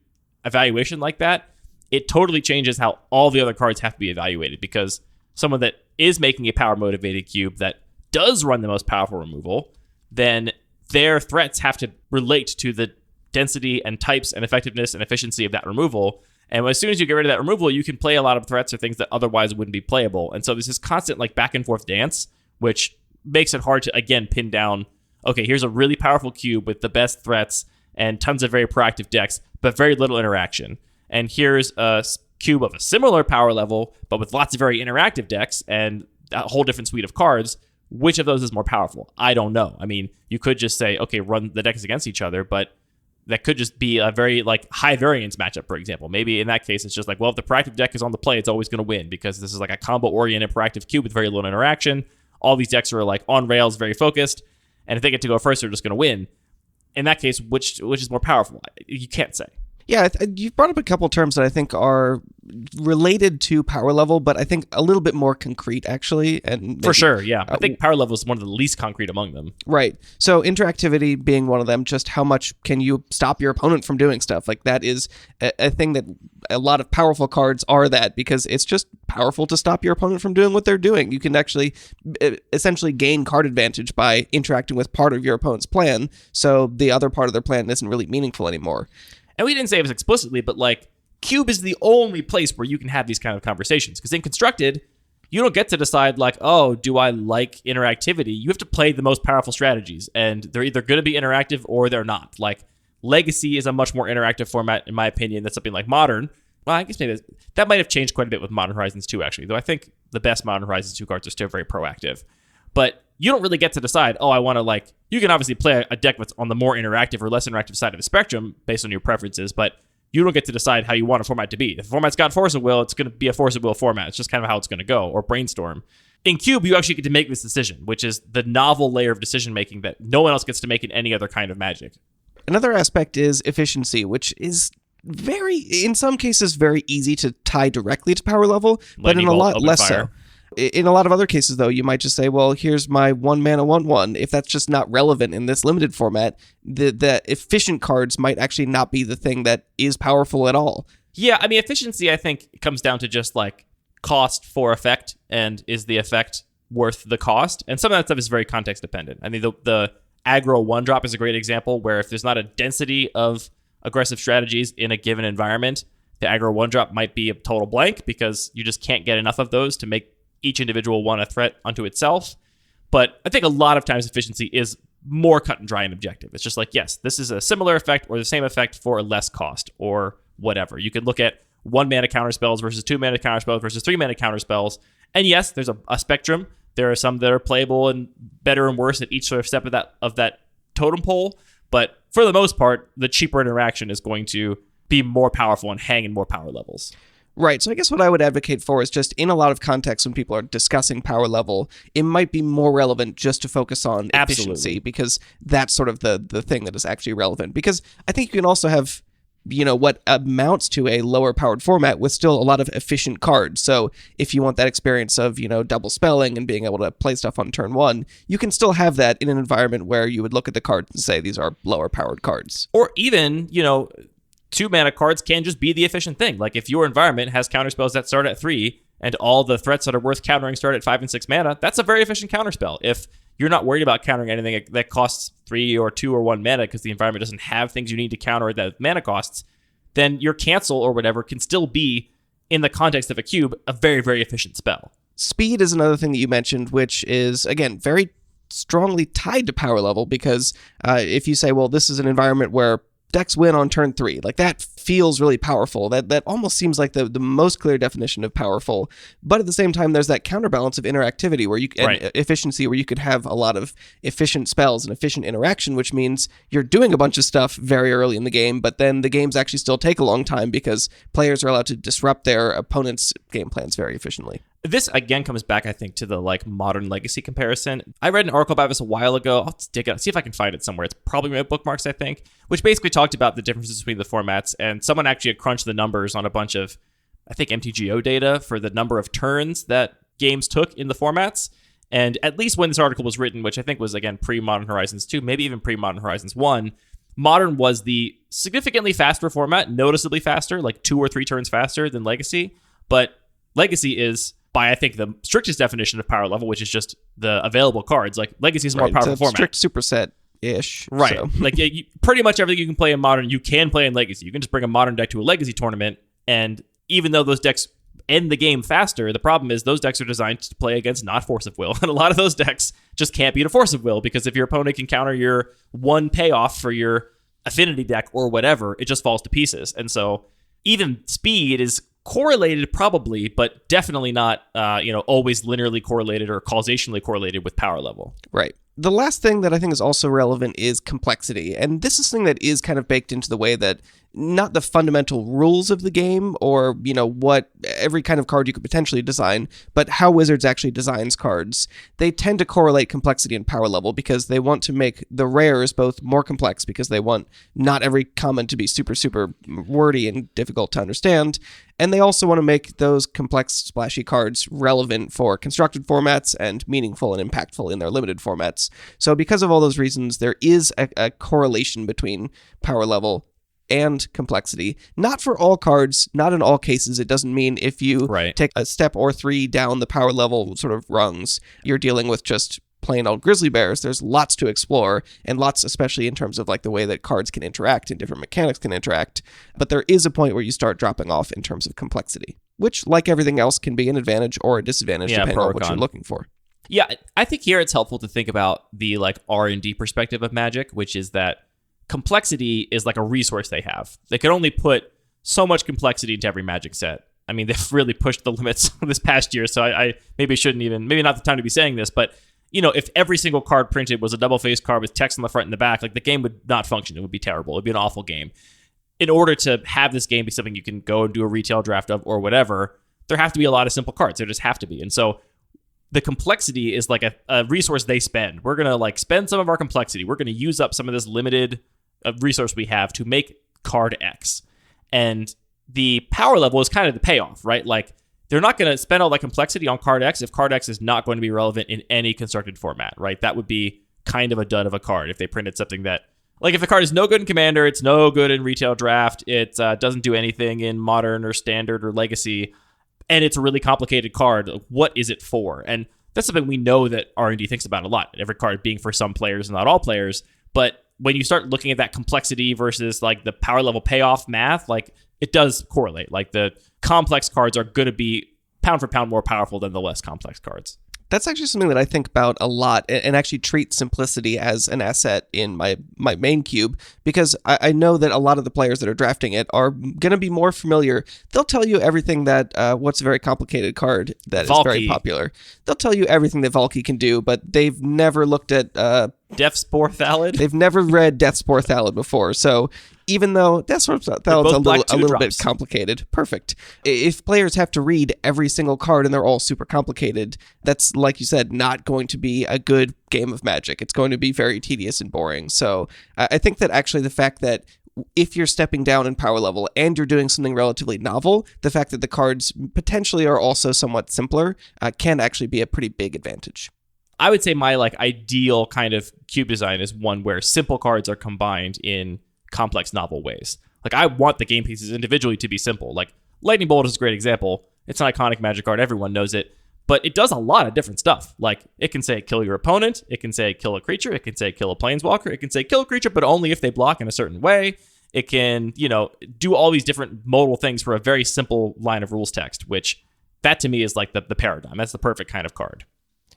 Speaker 4: evaluation like that, it totally changes how all the other cards have to be evaluated, because someone that is making a power motivated cube that does run the most powerful removal, then their threats have to relate to the density and types and effectiveness and efficiency of that removal. And as soon as you get rid of that removal, you can play a lot of threats or things that otherwise wouldn't be playable. And so there's this constant like back and forth dance, which makes it hard to, again, pin down, okay, here's a really powerful cube with the best threats and tons of very proactive decks, but very little interaction. And here's a cube of a similar power level, but with lots of very interactive decks and a whole different suite of cards. Which of those is more powerful? I don't know. I mean, you could just say, okay, run the decks against each other, but that could just be a very like high variance matchup, for example. Maybe in that case, it's just like, well, if the proactive deck is on the play, it's always going to win because this is like a combo-oriented proactive cube with very little interaction. All these decks are like on rails, very focused, and if they get to go first, they're just going to win. In that case, which is more powerful? You can't say.
Speaker 5: Yeah, you've brought up a couple terms that I think are related to power level, but I think a little bit more concrete, actually. And
Speaker 4: for sure, yeah. I think power level is one of the least concrete among them.
Speaker 5: Right. So interactivity being one of them, just how much can you stop your opponent from doing stuff? Like that is a thing that a lot of powerful cards are that, because it's just powerful to stop your opponent from doing what they're doing. You can actually essentially gain card advantage by interacting with part of your opponent's plan, so the other part of their plan isn't really meaningful anymore.
Speaker 4: And we didn't say it was explicitly, but like Cube is the only place where you can have these kind of conversations. Because in Constructed, you don't get to decide like, oh, do I like interactivity? You have to play the most powerful strategies, and they're either going to be interactive or they're not. Like Legacy is a much more interactive format, in my opinion, than something like Modern. Well, I guess maybe that might have changed quite a bit with Modern Horizons 2, actually. Though I think the best Modern Horizons 2 cards are still very proactive. But you don't really get to decide, oh, I want to like, you can obviously play a deck that's on the more interactive or less interactive side of the spectrum based on your preferences, but you don't get to decide how you want a format to be. If the format's got Force of Will, it's going to be a Force of Will format. It's just kind of how it's going to go, or Brainstorm. In Cube, you actually get to make this decision, which is the novel layer of decision-making that no one else gets to make in any other kind of Magic.
Speaker 5: Another aspect is efficiency, which is in some cases, very easy to tie directly to power level, but in a lot less so. In a lot of other cases, though, you might just say, well, here's my 1-mana 1/1. If that's just not relevant in this limited format, the efficient cards might actually not be the thing that is powerful at all.
Speaker 4: Yeah, I mean, efficiency, I think, comes down to just like cost for effect, and is the effect worth the cost? And some of that stuff is very context dependent. I mean, the aggro 1-drop is a great example where if there's not a density of aggressive strategies in a given environment, the aggro 1-drop might be a total blank because you just can't get enough of those to make each individual one a threat unto itself. But I think a lot of times efficiency is more cut and dry and objective. It's just like, yes, this is a similar effect or the same effect for less cost or whatever. You could look at 1-mana counterspells versus 2-mana counterspells versus 3-mana counterspells. And yes, there's a spectrum. There are some that are playable and better and worse at each sort of step of that totem pole. But for the most part, the cheaper interaction is going to be more powerful and hang in more power levels.
Speaker 5: Right, so I guess what I would advocate for is just in a lot of contexts when people are discussing power level, it might be more relevant just to focus on efficiency, because that's sort of the thing that is actually relevant. Because I think you can also have, what amounts to a lower powered format with still a lot of efficient cards. So if you want that experience of, double spelling and being able to play stuff on turn 1, you can still have that in an environment where you would look at the cards and say these are lower powered cards.
Speaker 4: Or even, 2-mana cards can just be the efficient thing. Like if your environment has counterspells that start at 3 and all the threats that are worth countering start at 5 and 6 mana, that's a very efficient counterspell. If you're not worried about countering anything that costs 3 or 2 or 1 mana because the environment doesn't have things you need to counter that mana costs, then your cancel or whatever can still be, in the context of a cube, a very, very efficient spell.
Speaker 5: Speed is another thing that you mentioned, which is, again, very strongly tied to power level, because if you say, well, this is an environment where decks win on turn 3. Like that feels really powerful. That almost seems like the most clear definition of powerful. But at the same time, there's that counterbalance of interactivity and efficiency, where you could have a lot of efficient spells and efficient interaction, which means you're doing a bunch of stuff very early in the game, but then the games actually still take a long time because players are allowed to disrupt their opponent's game plans very efficiently.
Speaker 4: This, again, comes back, I think, to the Modern Legacy comparison. I read an article about this a while ago. I'll dig it out, see if I can find it somewhere. It's probably in my bookmarks, I think, which basically talked about the differences between the formats. And someone actually had crunched the numbers on a bunch of, I think, MTGO data for the number of turns that games took in the formats. And at least when this article was written, which I think was, again, pre-Modern Horizons 2, maybe even pre-Modern Horizons 1, Modern was the significantly faster format, noticeably faster, like 2 or 3 turns faster than Legacy. But Legacy is, by I think the strictest definition of power level, which is just the available cards. Like Legacy is a more powerful format.
Speaker 5: Strict superset-ish.
Speaker 4: Right.
Speaker 5: So.
Speaker 4: Like pretty much everything you can play in Modern, you can play in Legacy. You can just bring a Modern deck to a Legacy tournament, and even though those decks end the game faster, the problem is those decks are designed to play against not Force of Will. And a lot of those decks just can't beat a Force of Will, because if your opponent can counter your one payoff for your affinity deck or whatever, it just falls to pieces. And so even speed is correlated probably, but definitely not always linearly correlated or causationally correlated with power level.
Speaker 5: Right. The last thing that I think is also relevant is complexity. And this is something that is kind of baked into the way that not the fundamental rules of the game or, what every kind of card you could potentially design, but how Wizards actually designs cards. They tend to correlate complexity and power level because they want to make the rares both more complex because they want not every common to be super, super wordy and difficult to understand. And they also want to make those complex, splashy cards relevant for constructed formats and meaningful and impactful in their limited formats. So because of all those reasons, there is a correlation between power level and complexity. Not for all cards, not in all cases. It doesn't mean if you take a step or 3 down the power level sort of rungs, you're dealing with just plain old grizzly bears. There's lots to explore, and lots, especially in terms of like the way that cards can interact and different mechanics can interact. But there is a point where you start dropping off in terms of complexity, which, like everything else, can be an advantage or a disadvantage depending on what you're looking for.
Speaker 4: Yeah, I think here it's helpful to think about the like R&D perspective of Magic, which is that complexity is like a resource they have. They can only put so much complexity into every Magic set. I mean, they've really pushed the limits this past year, so I maybe not the time to be saying this, but if every single card printed was a double-faced card with text on the front and the back, like the game would not function. It would be terrible. It would be an awful game. In order to have this game be something you can go and do a retail draft of or whatever, there have to be a lot of simple cards. There just have to be. And so the complexity is like a resource they spend. We're going to like spend some of our complexity. We're going to use up some of this limited resource we have to make card X. And the power level is kind of the payoff, right? Like they're not going to spend all that complexity on card X if card X is not going to be relevant in any constructed format, right? That would be kind of a dud of a card if they printed something that, like if the card is no good in Commander, it's no good in retail draft, it doesn't do anything in Modern or Standard or Legacy, and it's a really complicated card. What is it for? And that's something we know that R&D thinks about a lot. Every card being for some players and not all players. But when you start looking at that complexity versus like the power level payoff math, like it does correlate. Like the complex cards are going to be pound for pound more powerful than the less complex cards.
Speaker 5: That's actually something that I think about a lot and actually treat simplicity as an asset in my main cube, because I know that a lot of the players that are drafting it are going to be more familiar. They'll tell you everything that what's a very complicated card that is very popular. They'll tell you everything that Valky can do, but they've never looked at
Speaker 4: Death Spore Thallid?
Speaker 5: They've never read Death Spore Thallid before, so even though Death Spore Thallid's a little bit complicated, perfect. If players have to read every single card and they're all super complicated, that's, like you said, not going to be a good game of Magic. It's going to be very tedious and boring. So I think that actually the fact that if you're stepping down in power level and you're doing something relatively novel, the fact that the cards potentially are also somewhat simpler can actually be a pretty big advantage.
Speaker 4: I would say my like ideal kind of cube design is one where simple cards are combined in complex novel ways. Like I want the game pieces individually to be simple. Like Lightning Bolt is a great example. It's an iconic Magic card. Everyone knows it. But it does a lot of different stuff. Like it can say kill your opponent. It can say kill a creature. It can say kill a planeswalker. It can say kill a creature, but only if they block in a certain way. It can, do all these different modal things for a very simple line of rules text, which that to me is like the paradigm. That's the perfect kind of card.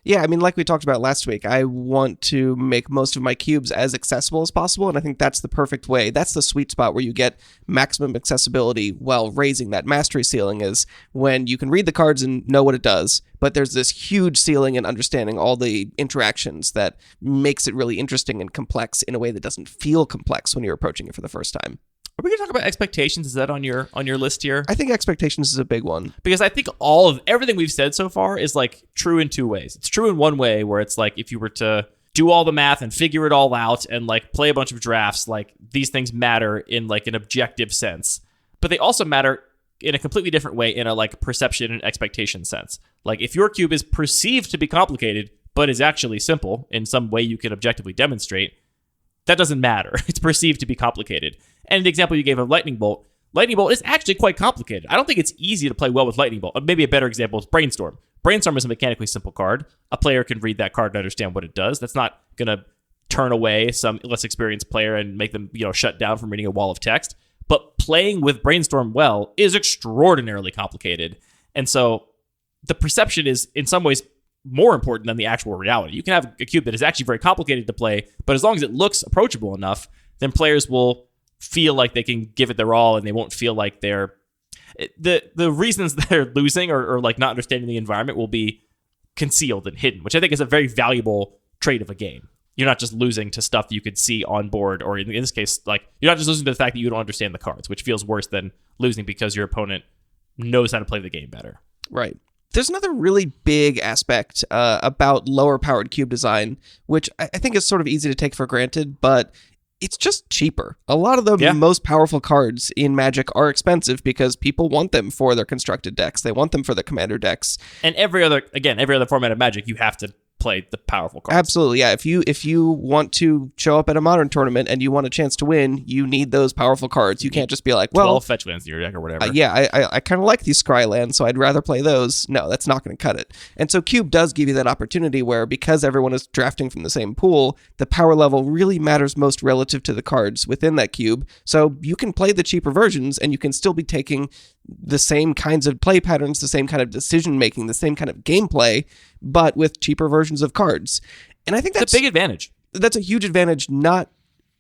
Speaker 5: Yeah, I mean, like we talked about last week, I want to make most of my cubes as accessible as possible, and I think that's the perfect way. That's the sweet spot where you get maximum accessibility while raising that mastery ceiling, is when you can read the cards and know what it does, but there's this huge ceiling in understanding all the interactions that makes it really interesting and complex in a way that doesn't feel complex when you're approaching it for the first time.
Speaker 4: Are we going to talk about expectations? Is that on your list here?
Speaker 5: I think expectations is a big one.
Speaker 4: Because I think all of everything we've said so far is like true in two ways. It's true in one way where it's like if you were to do all the math and figure it all out and like play a bunch of drafts, like these things matter in like an objective sense. But they also matter in a completely different way in a like perception and expectation sense. Like if your cube is perceived to be complicated, but is actually simple in some way you can objectively demonstrate, that doesn't matter. It's perceived to be complicated. And the example you gave of Lightning Bolt is actually quite complicated. I don't think it's easy to play well with Lightning Bolt. Maybe a better example is Brainstorm. Brainstorm is a mechanically simple card. A player can read that card and understand what it does. That's not going to turn away some less experienced player and make them, shut down from reading a wall of text. But playing with Brainstorm well is extraordinarily complicated. And so the perception is in some ways more important than the actual reality. You can have a cube that is actually very complicated to play, but as long as it looks approachable enough, then players will feel like they can give it their all and they won't feel like they're... The reasons they're losing or like not understanding the environment will be concealed and hidden, which I think is a very valuable trait of a game. You're not just losing to stuff you could see on board, or in this case, like you're not just losing to the fact that you don't understand the cards, which feels worse than losing because your opponent knows how to play the game better.
Speaker 5: Right. There's another really big aspect about lower powered cube design, which I think is sort of easy to take for granted, but it's just cheaper. A lot of the most powerful cards in Magic are expensive because people want them for their constructed decks. They want them for the commander decks.
Speaker 4: And every other format of Magic, you have to play the powerful cards.
Speaker 5: Absolutely, yeah. If you want to show up at a Modern tournament and you want a chance to win, you need those powerful cards. You can't just be like, well,
Speaker 4: 12 fetch lands in your deck or whatever.
Speaker 5: I kind of like these scry lands, so I'd rather play those. No, that's not going to cut it. And so Cube does give you that opportunity where, because everyone is drafting from the same pool, the power level really matters most relative to the cards within that cube. So you can play the cheaper versions and you can still be taking the same kinds of play patterns, the same kind of decision making, the same kind of gameplay, but with cheaper versions of cards. And I think that's
Speaker 4: a big advantage.
Speaker 5: That's a huge advantage, not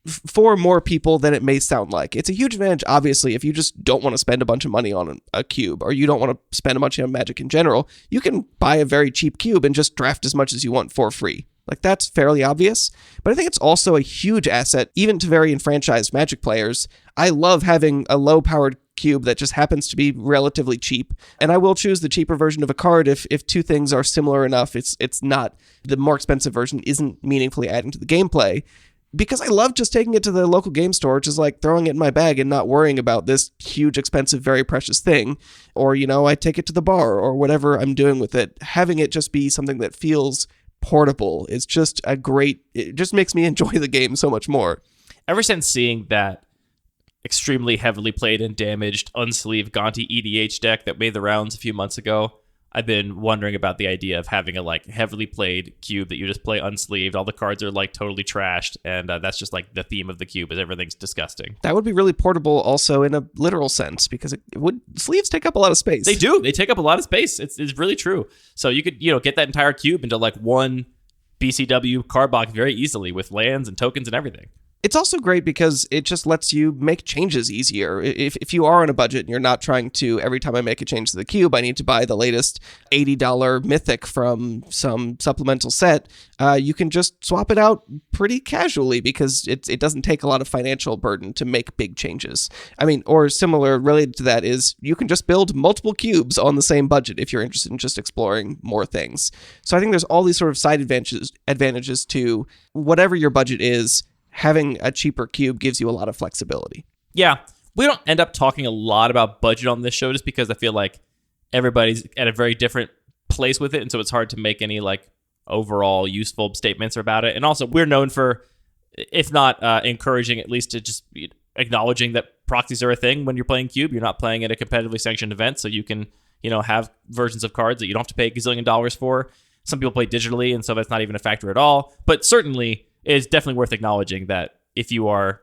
Speaker 5: for more people than it may sound like. It's a huge advantage, obviously, if you just don't want to spend a bunch of money on a cube, or you don't want to spend a bunch on Magic in general. You can buy a very cheap cube and just draft as much as you want for free. Like, that's fairly obvious. But I think it's also a huge asset, even to very enfranchised Magic players. I love having a low-powered cube that just happens to be relatively cheap, and I will choose the cheaper version of a card if two things are similar enough. It's not, the more expensive version isn't meaningfully adding to the gameplay, because I love just taking it to the local game store, just like throwing it in my bag and not worrying about this huge, expensive, very precious thing. Or, I take it to the bar or whatever I'm doing with it. Having it just be something that feels portable is just it just makes me enjoy the game so much more.
Speaker 4: Ever since seeing that extremely heavily played and damaged unsleeved Gonti EDH deck that made the rounds a few months ago, I've been wondering about the idea of having a heavily played cube that you just play unsleeved. All the cards are totally trashed, and that's just the theme of the cube is everything's disgusting.
Speaker 5: That would be really portable also in a literal sense, because sleeves take up a lot of space.
Speaker 4: They do. They take up a lot of space. It's really true. So you could get that entire cube into one BCW card box very easily with lands and tokens and everything.
Speaker 5: It's also great because it just lets you make changes easier. If you are on a budget and you're not trying to, every time I make a change to the cube, I need to buy the latest $80 Mythic from some supplemental set, you can just swap it out pretty casually because it doesn't take a lot of financial burden to make big changes. I mean, or similar related to that is you can just build multiple cubes on the same budget if you're interested in just exploring more things. So I think there's all these sort of side advantages to whatever your budget is. Having a cheaper cube gives you a lot of flexibility.
Speaker 4: Yeah. We don't end up talking a lot about budget on this show just because I feel like everybody's at a very different place with it. And so it's hard to make any overall useful statements about it. And also we're known for, if not encouraging, at least to just acknowledging that proxies are a thing when you're playing Cube. You're not playing at a competitively sanctioned event. So you can, have versions of cards that you don't have to pay a gazillion dollars for. Some people play digitally, and so that's not even a factor at all. But certainly, it's definitely worth acknowledging that if you are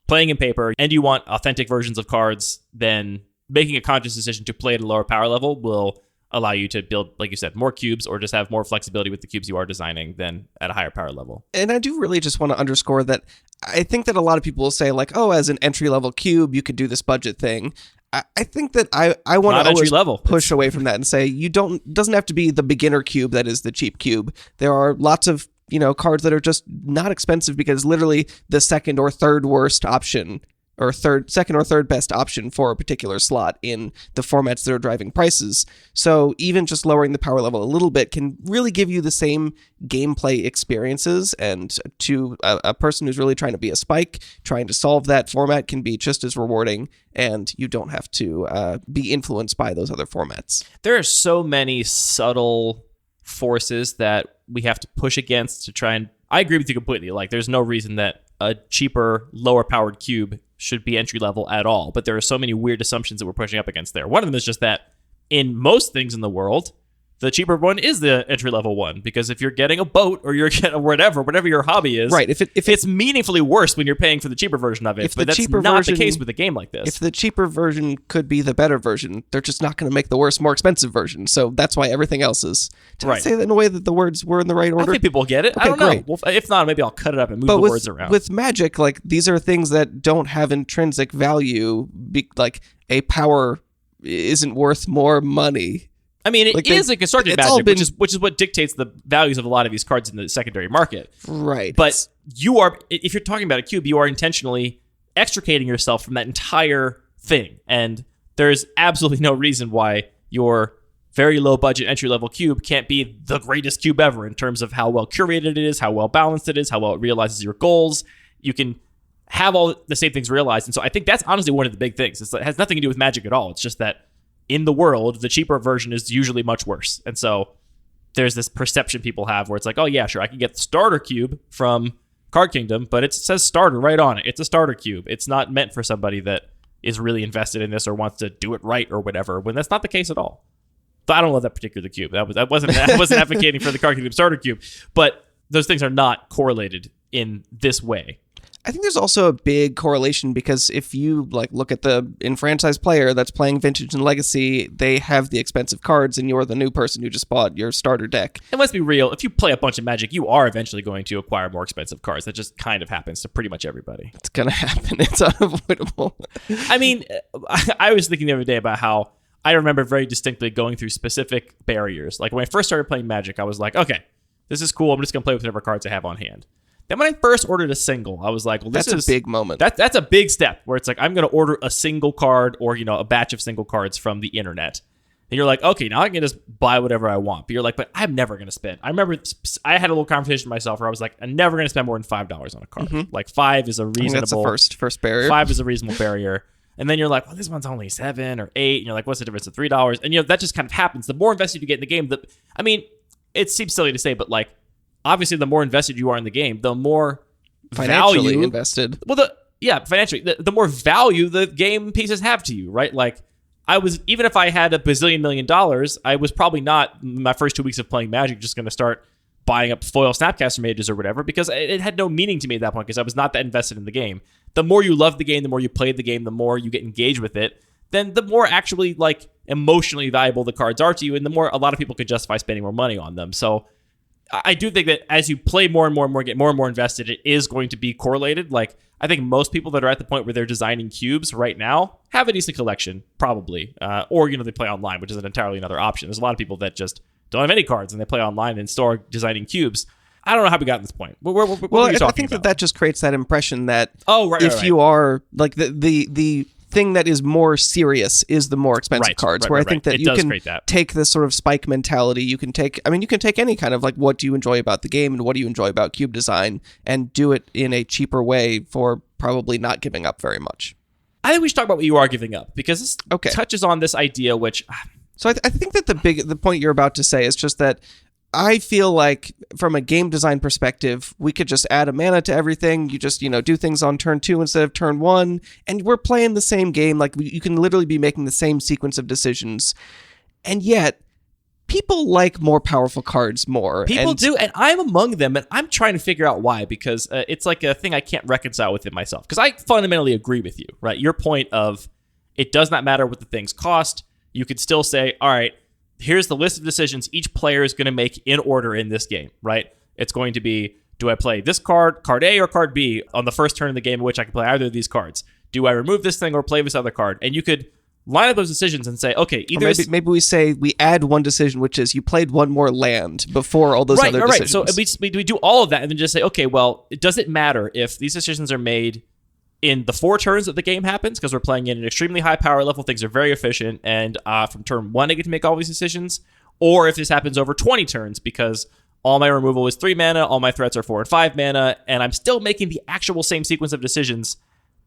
Speaker 4: playing in paper and you want authentic versions of cards, then making a conscious decision to play at a lower power level will allow you to build, like you said, more cubes or just have more flexibility with the cubes you are designing than at a higher power level.
Speaker 5: And I do really just want to underscore that I think that a lot of people will say as an entry-level cube, you could do this budget thing. I think that I want to always push away from that and say doesn't have to be the beginner cube that is the cheap cube. There are lots of cards that are just not expensive because literally the second or third worst option or second or third best option for a particular slot in the formats that are driving prices. So even just lowering the power level a little bit can really give you the same gameplay experiences, and to a person who's really trying to be a spike, trying to solve that format can be just as rewarding, and you don't have to be influenced by those other formats.
Speaker 4: There are so many subtle forces that we have to push against to try and... I agree with you completely. Like, there's no reason that a cheaper, lower-powered cube should be entry-level at all, but there are so many weird assumptions that we're pushing up against there. One of them is just that in most things in the world, the cheaper one is the entry-level one, because if you're getting a boat or you're getting whatever your hobby is,
Speaker 5: right? If
Speaker 4: it's meaningfully worse when you're paying for the cheaper version of it, but that's not the case with a game like this.
Speaker 5: If the cheaper version could be the better version, they're just not going to make the worse, more expensive version. So that's why everything else is. Did I say that in a way that the words were in the right order?
Speaker 4: I think people get it.
Speaker 5: Okay,
Speaker 4: I don't know.
Speaker 5: great.
Speaker 4: Well, if not, maybe I'll cut it up and move the words around.
Speaker 5: With Magic, like, these are things that don't have intrinsic value. Like, a power isn't worth more money.
Speaker 4: I mean, it is a constructed Magic, which is what dictates the values of a lot of these cards in the secondary market.
Speaker 5: Right.
Speaker 4: But if you're talking about a cube, you are intentionally extricating yourself from that entire thing. And there's absolutely no reason why your very low budget entry level cube can't be the greatest cube ever in terms of how well curated it is, how well balanced it is, how well it realizes your goals. You can have all the same things realized. And so I think that's honestly one of the big things. It has nothing to do with Magic at all. It's just that in the world, the cheaper version is usually much worse. And so there's this perception people have where it's like, oh yeah, sure, I can get the starter cube from Card Kingdom, but it says starter right on it. It's a starter cube. It's not meant for somebody that is really invested in this or wants to do it right or whatever, when that's not the case at all. But I don't love that particular cube. I wasn't advocating for the Card Kingdom starter cube, but those things are not correlated in this way.
Speaker 5: I think there's also a big correlation, because if you look at the enfranchised player that's playing Vintage and Legacy, they have the expensive cards, and you're the new person who just bought your starter deck.
Speaker 4: And let's be real, if you play a bunch of Magic, you are eventually going to acquire more expensive cards. That just kind of happens to pretty much everybody.
Speaker 5: It's going to happen. It's unavoidable.
Speaker 4: I mean, I was thinking the other day about how I remember very distinctly going through specific barriers. Like when I first started playing Magic, I was like, okay, this is cool. I'm just going to play with whatever cards I have on hand. Then when I first ordered a single, I was like, well,
Speaker 5: that's a big moment.
Speaker 4: That's a big step where it's like, I'm going to order a single card or, a batch of single cards from the internet. And you're like, okay, now I can just buy whatever I want. But you're like, but I'm never going to spend. I remember I had a little conversation with myself where I was like, I'm never going to spend more than $5 on a card. Mm-hmm. Like $5 is a reasonable.
Speaker 5: That's the first barrier.
Speaker 4: $5 is a reasonable barrier. And then you're like, well, this one's only $7 or $8. And you're like, what's the difference of $3? And that just kind of happens. The more invested you get in the game, it seems silly to say, but obviously the more invested you are in the game, the more
Speaker 5: financially
Speaker 4: value
Speaker 5: invested.
Speaker 4: Well, financially, the more value the game pieces have to you, right? Like, even if I had $1 bazillion million, I was probably not, my first 2 weeks of playing Magic, just going to start buying up foil Snapcaster Mages or whatever, because it had no meaning to me at that point, because I was not that invested in the game. The more you love the game, the more you play the game, the more you get engaged with it, then the more actually emotionally valuable the cards are to you, and the more a lot of people could justify spending more money on them. So I do think that as you play more and more and more, get more and more invested, it is going to be correlated. I think most people that are at the point where they're designing cubes right now have a decent collection, probably. Or, they play online, which is an entirely another option. There's a lot of people that just don't have any cards and they play online and still are designing cubes. I don't know how we got to this point. What are you talking
Speaker 5: I think
Speaker 4: about?
Speaker 5: that just creates that impression that
Speaker 4: if
Speaker 5: you are the thing that is more serious is the more expensive cards. I think that you can take this sort of spike mentality. You can take any kind of what do you enjoy about the game and what do you enjoy about cube design, and do it in a cheaper way for probably not giving up very much.
Speaker 4: I think we should talk about what you are giving up, because this touches on this idea, which.
Speaker 5: So I think that the point you're about to say is just that I feel like from a game design perspective, we could just add a mana to everything. You just, do things on turn 2 instead of turn 1. And we're playing the same game. You can literally be making the same sequence of decisions. And yet, people like more powerful cards more.
Speaker 4: People do, and I'm among them, and I'm trying to figure out why, because it's like a thing I can't reconcile within myself. Because I fundamentally agree with you, right? Your point of it does not matter what the things cost. You could still say, all right, here's the list of decisions each player is going to make in order in this game, right? It's going to be, do I play this card A or card B on the first turn of the game in which I can play either of these cards? Do I remove this thing or play this other card? And you could line up those decisions and say, okay, either...
Speaker 5: Maybe we say we add one decision, which is you played one more land before all those other decisions.
Speaker 4: Right, so we do all of that and then just say, okay, well, does it matter if these decisions are made in the 4 turns that the game happens, because we're playing in an extremely high power level, things are very efficient, and from turn 1 I get to make all these decisions, or if this happens over 20 turns, because all my removal is 3 mana, all my threats are 4 and 5 mana, and I'm still making the actual same sequence of decisions,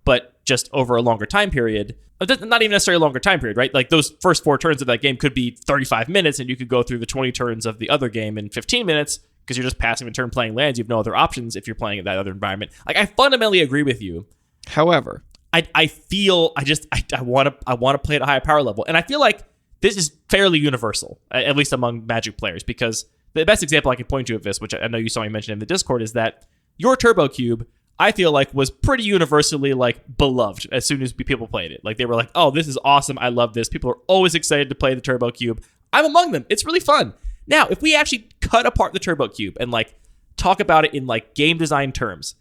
Speaker 4: but just over a longer time period. Not even necessarily a longer time period, right? Like those first 4 turns of that game could be 35 minutes, and you could go through the 20 turns of the other game in 15 minutes, because you're just passing a turn playing lands. You have no other options if you're playing in that other environment. Like, I fundamentally agree with you.
Speaker 5: However,
Speaker 4: I feel I want to play at a higher power level, and I feel like this is fairly universal, at least among Magic players, because the best example I can point to of this, which I know you saw me mention in the Discord, is that your Turbo Cube, I feel like, was pretty universally like beloved as soon as people played it. Like, they were like, "Oh, this is awesome! I love this." People are always excited to play the Turbo Cube. I'm among them. It's really fun. Now, if we actually cut apart the Turbo Cube and like talk about it in like game design terms,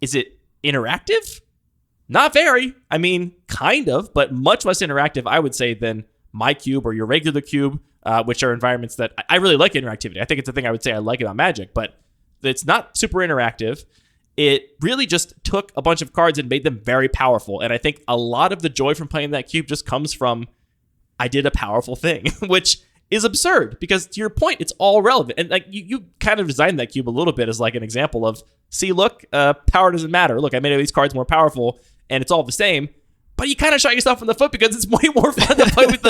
Speaker 4: is it interactive? Not very. I mean, kind of, but much less interactive, I would say, than my cube or your regular cube, which are environments that I really like interactivity. I think it's a thing I would say I like about Magic, but it's not super interactive. It really just took a bunch of cards and made them very powerful. And I think a lot of the joy from playing that cube just comes from, I did a powerful thing, which is absurd because, to your point, it's all relevant. And like you kind of designed that cube a little bit as like an example of, see, look, power doesn't matter. Look, I made these cards more powerful and it's all the same. But you kind of shot yourself in the foot because it's way more fun to play with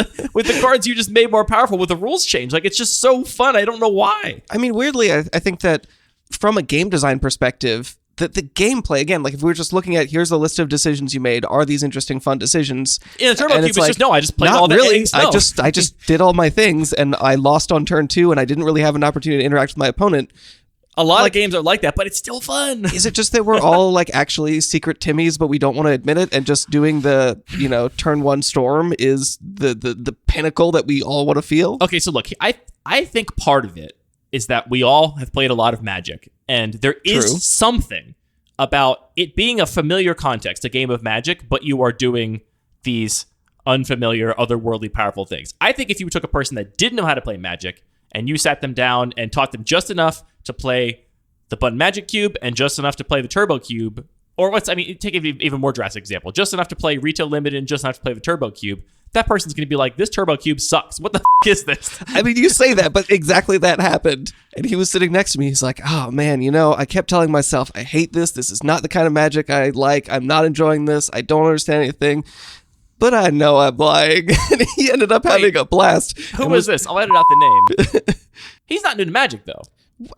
Speaker 4: the cards you just made more powerful with the rules change. Like, it's just so fun. I don't know why.
Speaker 5: I mean, weirdly, I think that from a game design perspective, the gameplay, again, like if we were just looking at, here's a list of decisions you made, are these interesting, fun decisions?
Speaker 4: In the Turbo Cube, it's
Speaker 5: like,
Speaker 4: just, no, I just played
Speaker 5: not
Speaker 4: all the
Speaker 5: really.
Speaker 4: eggs. No.
Speaker 5: I just did all my things and I lost on turn 2 and I didn't really have an opportunity to interact with my opponent.
Speaker 4: A lot of games are like that, but it's still fun.
Speaker 5: Is it just that we're all like actually secret Timmies, but we don't want to admit it, and just doing the, turn 1 storm is the pinnacle that we all want to feel?
Speaker 4: Okay, so look, I think part of it is that we all have played a lot of Magic, and there is
Speaker 5: True.
Speaker 4: something about it being a familiar context, a game of Magic, but you are doing these unfamiliar, otherworldly, powerful things. I think if you took a person that didn't know how to play Magic and you sat them down and taught them just enough to play the Button Magic Cube and just enough to play the Turbo Cube, or take an even more drastic example, just enough to play Retail Limited and just enough to play the Turbo Cube, that person's going to be like, this Turbo Cube sucks. What the is this?
Speaker 5: I mean, you say that, but exactly that happened. And he was sitting next to me. He's like, oh man, I kept telling myself, I hate this. This is not the kind of Magic I like. I'm not enjoying this. I don't understand anything. But I know I'm lying. And he ended up having a blast.
Speaker 4: Who was this? I'll edit out the name. He's not new to Magic, though.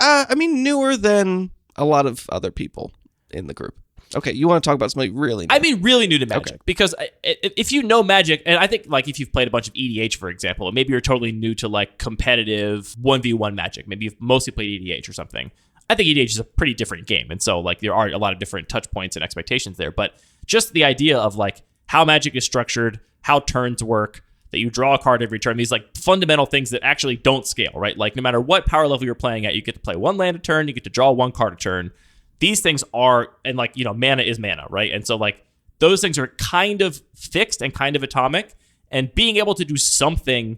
Speaker 5: I mean, newer than a lot of other people in the group. Okay, you want to talk about somebody really new?
Speaker 4: I mean, really new to Magic.
Speaker 5: Okay.
Speaker 4: Because if you know Magic, and I think like if you've played a bunch of EDH, for example, or maybe you're totally new to like competitive 1v1 Magic. Maybe you've mostly played EDH or something. I think EDH is a pretty different game. And so like there are a lot of different touch points and expectations there. But just the idea of like how Magic is structured, how turns work, that you draw a card every turn, these like fundamental things that actually don't scale, right? Like no matter what power level you're playing at, you get to play 1 land a turn, you get to draw 1 card a turn. These things are, and like, mana is mana, right? And so like those things are kind of fixed and kind of atomic, and being able to do something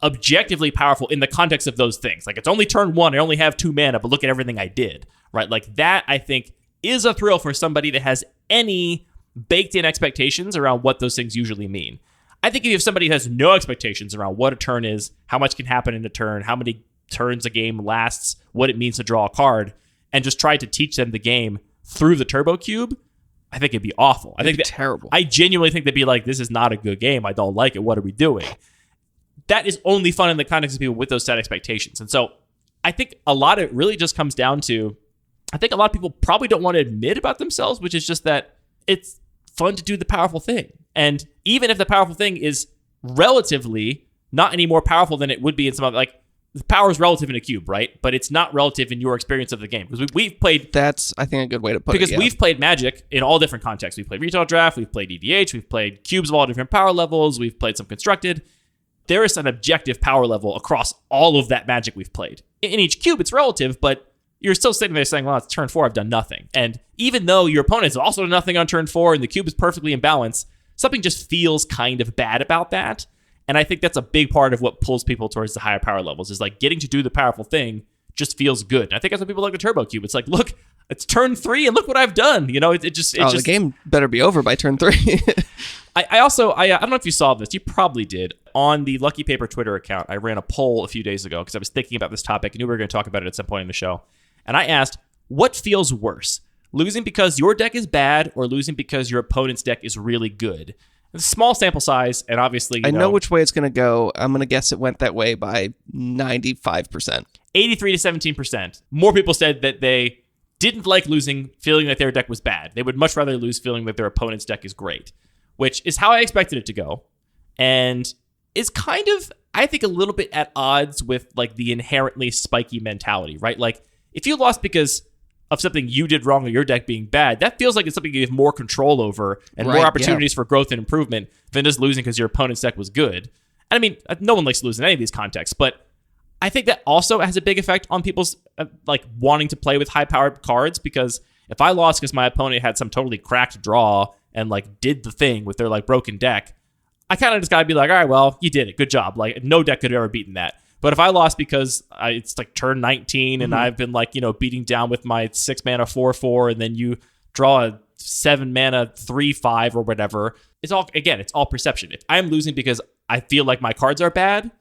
Speaker 4: objectively powerful in the context of those things. Like, it's only turn 1, I only have 2 mana, but look at everything I did, right? Like that, I think, is a thrill for somebody that has any baked in expectations around what those things usually mean. I think if you have somebody who has no expectations around what a turn is, how much can happen in a turn, how many turns a game lasts, what it means to draw a card, and just try to teach them the game through the Turbo Cube, I think it'd be awful. I think
Speaker 5: terrible.
Speaker 4: I genuinely think they'd be like, this is not a good game. I don't like it. What are we doing? That is only fun in the context of people with those set expectations. And so I think a lot of it really just comes down to, I think a lot of people probably don't want to admit about themselves, which is just that it's fun to do the powerful thing. And even if the powerful thing is relatively not any more powerful than it would be in some other, like, the power is relative in a cube, right? But it's not relative in your experience of the game. Because we've played...
Speaker 5: That's, I think, a good way to put it.
Speaker 4: Because we've played Magic in all different contexts. We've played Retail Draft, we've played EDH, we've played cubes of all different power levels, we've played some constructed. There is an objective power level across all of that Magic we've played. In each cube, it's relative, but you're still sitting there saying, well, it's turn 4, I've done nothing. And even though your opponent's also done nothing on turn 4 and the cube is perfectly in balance, something just feels kind of bad about that. And I think that's a big part of what pulls people towards the higher power levels, is like getting to do the powerful thing just feels good. And I think that's what people like the Turbo Cube. It's like, look, it's turn 3 and look what I've done. You know,
Speaker 5: The game better be over by turn 3.
Speaker 4: I also I don't know if you saw this. You probably did. On the Lucky Paper Twitter account, I ran a poll a few days ago because I was thinking about this topic. I knew we were going to talk about it at some point in the show. And I asked, what feels worse? Losing because your deck is bad or losing because your opponent's deck is really good? It's a small sample size, and obviously,
Speaker 5: I know which way it's going to go. I'm going to guess it went that way by 95%.
Speaker 4: 83 to 17%. More people said that they didn't like losing feeling that their deck was bad. They would much rather lose feeling that their opponent's deck is great, which is how I expected it to go. And is kind of, I think, a little bit at odds with like the inherently spiky mentality, right? Like if you lost because of something you did wrong or your deck being bad, that feels like it's something you have more control over and more opportunities for growth and improvement than just losing because your opponent's deck was good. And I mean, no one likes to lose in any of these contexts, but I think that also has a big effect on people's like wanting to play with high-powered cards, because if I lost because my opponent had some totally cracked draw and like did the thing with their like broken deck, I kind of just gotta be like, all right, well, you did it. Good job. Like, no deck could have ever beaten that. But if I lost because it's like turn 19 and I've been like, beating down with my 6 mana 4/4, and then you draw a 7 mana 3/5 or whatever, it's all perception. If I'm losing because I feel like my cards are bad,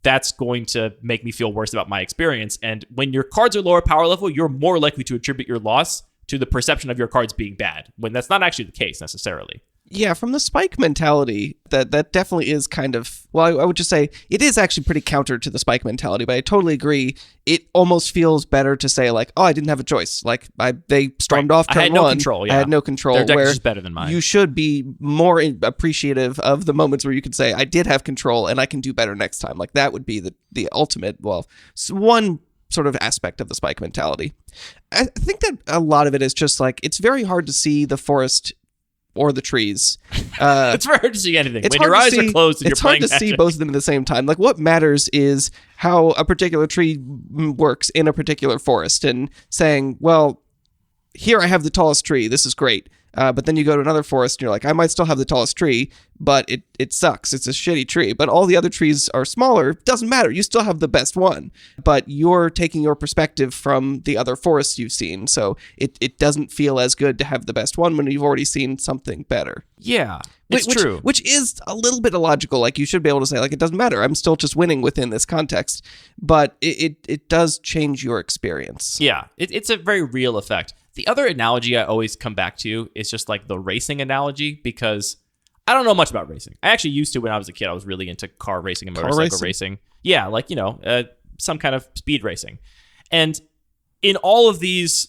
Speaker 4: that's going to make me feel worse about my experience. And when your cards are lower power level, you're more likely to attribute your loss to the perception of your cards being bad, when that's not actually the case necessarily.
Speaker 5: Yeah, from the spike mentality, that definitely is kind of, well, I would just say it is actually pretty counter to the spike mentality, but I totally agree. It almost feels better to say like, oh, I didn't have a choice. Like they stormed off turn 1.
Speaker 4: I had no control. Yeah.
Speaker 5: I had no control.
Speaker 4: Their deck
Speaker 5: where
Speaker 4: is just better than mine.
Speaker 5: You should be more appreciative of the moments where you can say, I did have control and I can do better next time. Like that would be the ultimate, well, one sort of aspect of the spike mentality. I think that a lot of it is just like, it's very hard to see the forest or the trees.
Speaker 4: It's very hard to see anything.
Speaker 5: When
Speaker 4: your eyes are closed and you're playing
Speaker 5: It's hard to see both of them at the same time. Like what matters is how a particular tree works in a particular forest, and saying, well, here I have the tallest tree. This is great. But then you go to another forest and you're like, I might still have the tallest tree, but it sucks. It's a shitty tree. But all the other trees are smaller. Doesn't matter. You still have the best one. But you're taking your perspective from the other forests you've seen. So it doesn't feel as good to have the best one when you've already seen something better.
Speaker 4: Yeah, it's true.
Speaker 5: Which is a little bit illogical. Like you should be able to say, like, it doesn't matter. I'm still just winning within this context. But it does change your experience.
Speaker 4: Yeah, it's a very real effect. The other analogy I always come back to is just like the racing analogy, because I don't know much about racing. I actually used to when I was a kid. I was really into car racing and motorcycle racing. Yeah, like, some kind of speed racing. And in all of these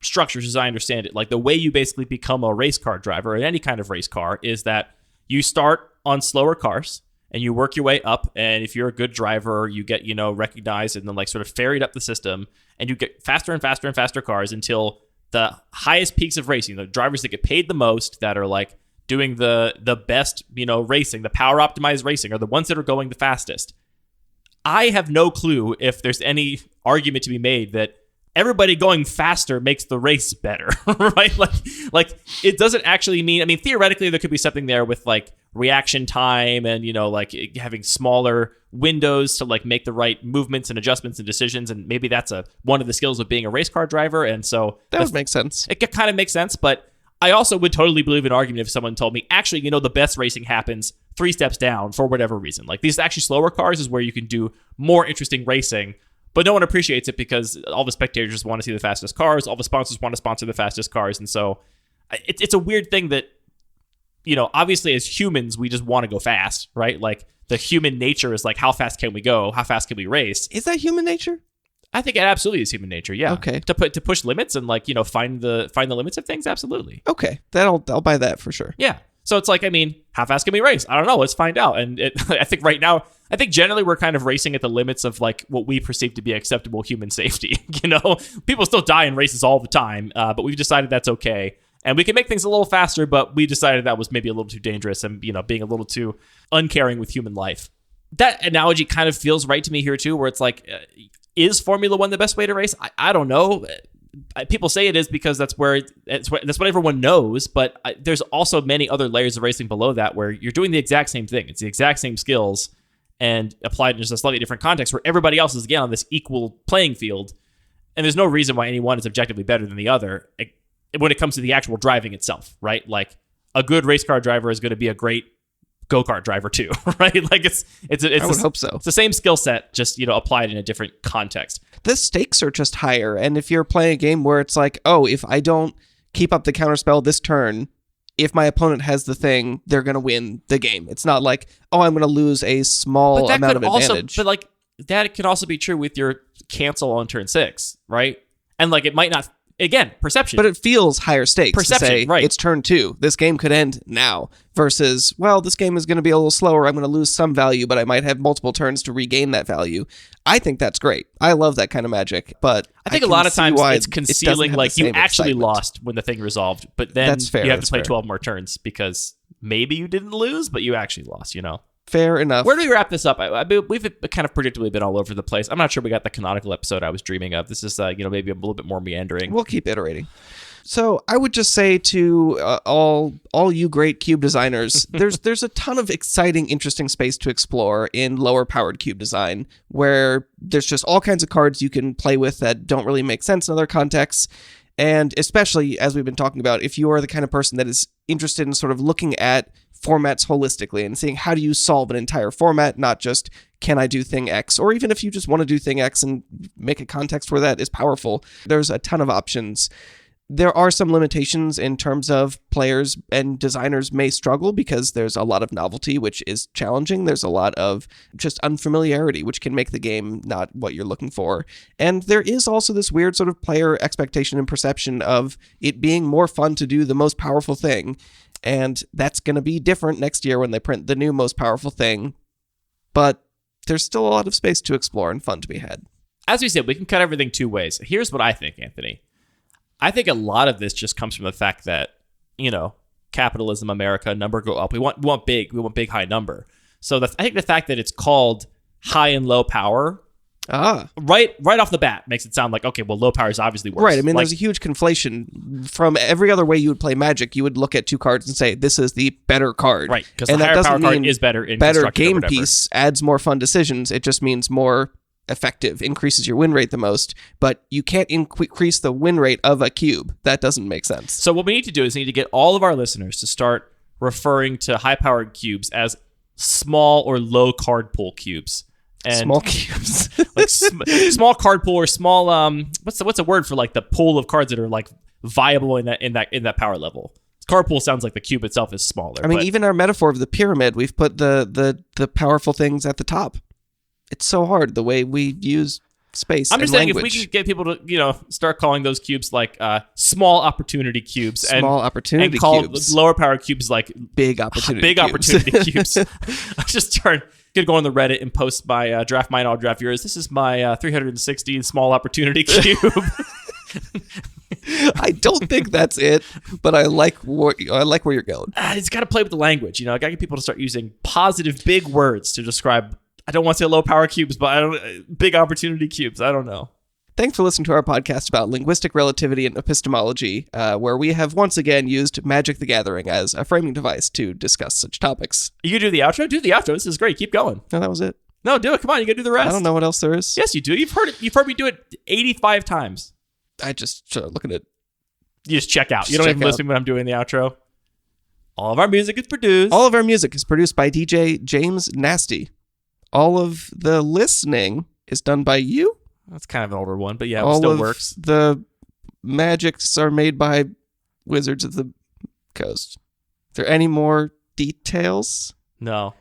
Speaker 4: structures, as I understand it, like the way you basically become a race car driver in any kind of race car is that you start on slower cars and you work your way up. And if you're a good driver, you get, recognized and then like sort of ferried up the system, and you get faster and faster and faster cars until the highest peaks of racing, the drivers that get paid the most, that are like doing the best, racing, the power optimized racing, are the ones that are going the fastest. I have no clue if there's any argument to be made that everybody going faster makes the race better, right? Like it doesn't actually mean, I mean, theoretically there could be something there with like reaction time and, like having smaller windows to like make the right movements and adjustments and decisions. And maybe that's one of the skills of being a race car driver. And so
Speaker 5: that would make sense.
Speaker 4: It kind of makes sense, but I also would totally believe an argument if someone told me, actually, the best racing happens 3 steps down for whatever reason. Like these actually slower cars is where you can do more interesting racing, but no one appreciates it because all the spectators want to see the fastest cars. All the sponsors want to sponsor the fastest cars. And so it's a weird thing that, obviously as humans, we just want to go fast, right? Like the human nature is like, how fast can we go? How fast can we race?
Speaker 5: Is that human nature?
Speaker 4: I think it absolutely is human nature. Yeah.
Speaker 5: Okay.
Speaker 4: To push limits and like, find the limits of things. Absolutely.
Speaker 5: Okay. I'll buy that for sure.
Speaker 4: Yeah. So it's like, I mean, how fast can we race? I don't know. Let's find out. And I think right now, generally we're kind of racing at the limits of like what we perceive to be acceptable human safety. People still die in races all the time, but we've decided that's okay. And we can make things a little faster, but we decided that was maybe a little too dangerous and, being a little too uncaring with human life. That analogy kind of feels right to me here too, where it's like, is Formula One the best way to race? I don't know. People say it is because that's what everyone knows, but there's also many other layers of racing below that where you're doing the exact same thing. It's the exact same skills and applied in just a slightly different context where everybody else is, again, on this equal playing field. And there's no reason why any one is objectively better than the other when it comes to the actual driving itself, right? Like a good race car driver is going to be a great go-kart driver too, right? Like it's
Speaker 5: I would hope so.
Speaker 4: It's the same skill set, just, applied in a different context.
Speaker 5: The stakes are just higher. And if you're playing a game where it's like, oh, if I don't keep up the counterspell this turn, if my opponent has the thing, they're going to win the game. It's not like, oh, I'm going to lose a small amount of advantage.
Speaker 4: But like that can also be true with your cancel on turn 6, right? And like it might not, again, perception.
Speaker 5: But it feels higher stakes
Speaker 4: Perception,
Speaker 5: to say,
Speaker 4: right.
Speaker 5: It's turn 2. This game could end now. Versus, well, this game is going to be a little slower. I'm going to lose some value, but I might have multiple turns to regain that value. I think that's great. I love that kind of magic. But
Speaker 4: I think a lot of times it's concealing like you actually lost when the thing resolved, but then
Speaker 5: that's fair,
Speaker 4: you have to play 12 more turns because maybe you didn't lose, but you actually lost,
Speaker 5: Fair enough.
Speaker 4: Where do we wrap this up? We've kind of predictably been all over the place. I'm not sure we got the canonical episode I was dreaming of. This is, maybe a little bit more meandering.
Speaker 5: We'll keep iterating. So I would just say to all you great cube designers, there's a ton of exciting, interesting space to explore in lower powered cube design, where there's just all kinds of cards you can play with that don't really make sense in other contexts. And especially, as we've been talking about, if you are the kind of person that is interested in sort of looking at formats holistically and seeing how do you solve an entire format, not just can I do thing X, or even if you just want to do thing X and make a context where that is powerful, there's a ton of options. There are some limitations in terms of players and designers may struggle because there's a lot of novelty, which is challenging. There's a lot of just unfamiliarity, which can make the game not what you're looking for. And there is also this weird sort of player expectation and perception of it being more fun to do the most powerful thing. And that's going to be different next year when they print the new most powerful thing. But there's still a lot of space to explore and fun to be had.
Speaker 4: As we said, we can cut everything two ways. Here's what I think, Anthony. I think a lot of this just comes from the fact that, capitalism, America, number go up. We want big, high number. So I think the fact that it's called high and low power, right off the bat makes it sound like, okay, well, low power is obviously worse.
Speaker 5: Right. I mean, there's a huge conflation from every other way you would play Magic. You would look at two cards and say, this is the better card.
Speaker 4: Right. Because the higher power card is better in
Speaker 5: better
Speaker 4: construction
Speaker 5: game piece adds more fun decisions. It just means more effective, increases your win rate the most, but you can't increase the win rate of a cube. That doesn't make sense.
Speaker 4: So what we need to do is need to get all of our listeners to start referring to high-powered cubes as small or low card pool cubes. And
Speaker 5: small cubes.
Speaker 4: like small card pool or small what's a word for like the pool of cards that are like viable in that power level? Card pool sounds like the cube itself is smaller.
Speaker 5: I mean, even our metaphor of the pyramid, we've put the powerful things at the top. It's so hard the way we use space.
Speaker 4: I'm just saying, if we can get people to start calling those cubes like small opportunity cubes, and call lower power cubes like
Speaker 5: big opportunity
Speaker 4: cubes. I just gonna go on the Reddit and post my draft mine, I'll draft yours. This is my 360 small opportunity cube.
Speaker 5: I don't think that's it, but I like where you're going.
Speaker 4: It's got to play with the language. I got to get people to start using positive big words to describe. I don't want to say low power cubes, but big opportunity cubes. I don't know.
Speaker 5: Thanks for listening to our podcast about linguistic relativity and epistemology, where we have once again used Magic the Gathering as a framing device to discuss such topics.
Speaker 4: You can do the outro? Do the outro. This is great. Keep going.
Speaker 5: No, that was it.
Speaker 4: No, do it. Come on. You got to do the rest.
Speaker 5: I don't know what else there is.
Speaker 4: Yes, you do. You've heard it. You've heard me do it 85 times.
Speaker 5: I just looking at.
Speaker 4: You just check out. You don't even listen when I'm doing the outro. All of our music is produced.
Speaker 5: All of our music is produced by DJ James Nasty. All of the listening is done by you.
Speaker 4: That's kind of an older one, but yeah, it still works.
Speaker 5: The magics are made by Wizards of the Coast. Are there any more details?
Speaker 4: No.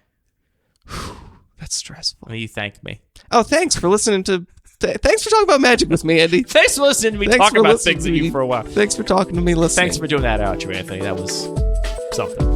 Speaker 5: That's stressful.
Speaker 4: You thank me.
Speaker 5: Oh, thanks for listening to... Thanks for talking about Magic with me, Andy.
Speaker 4: Thanks for listening to me talk about things with you for a while.
Speaker 5: Thanks for talking to me, listening.
Speaker 4: Thanks for doing that outro, Anthony. That was something.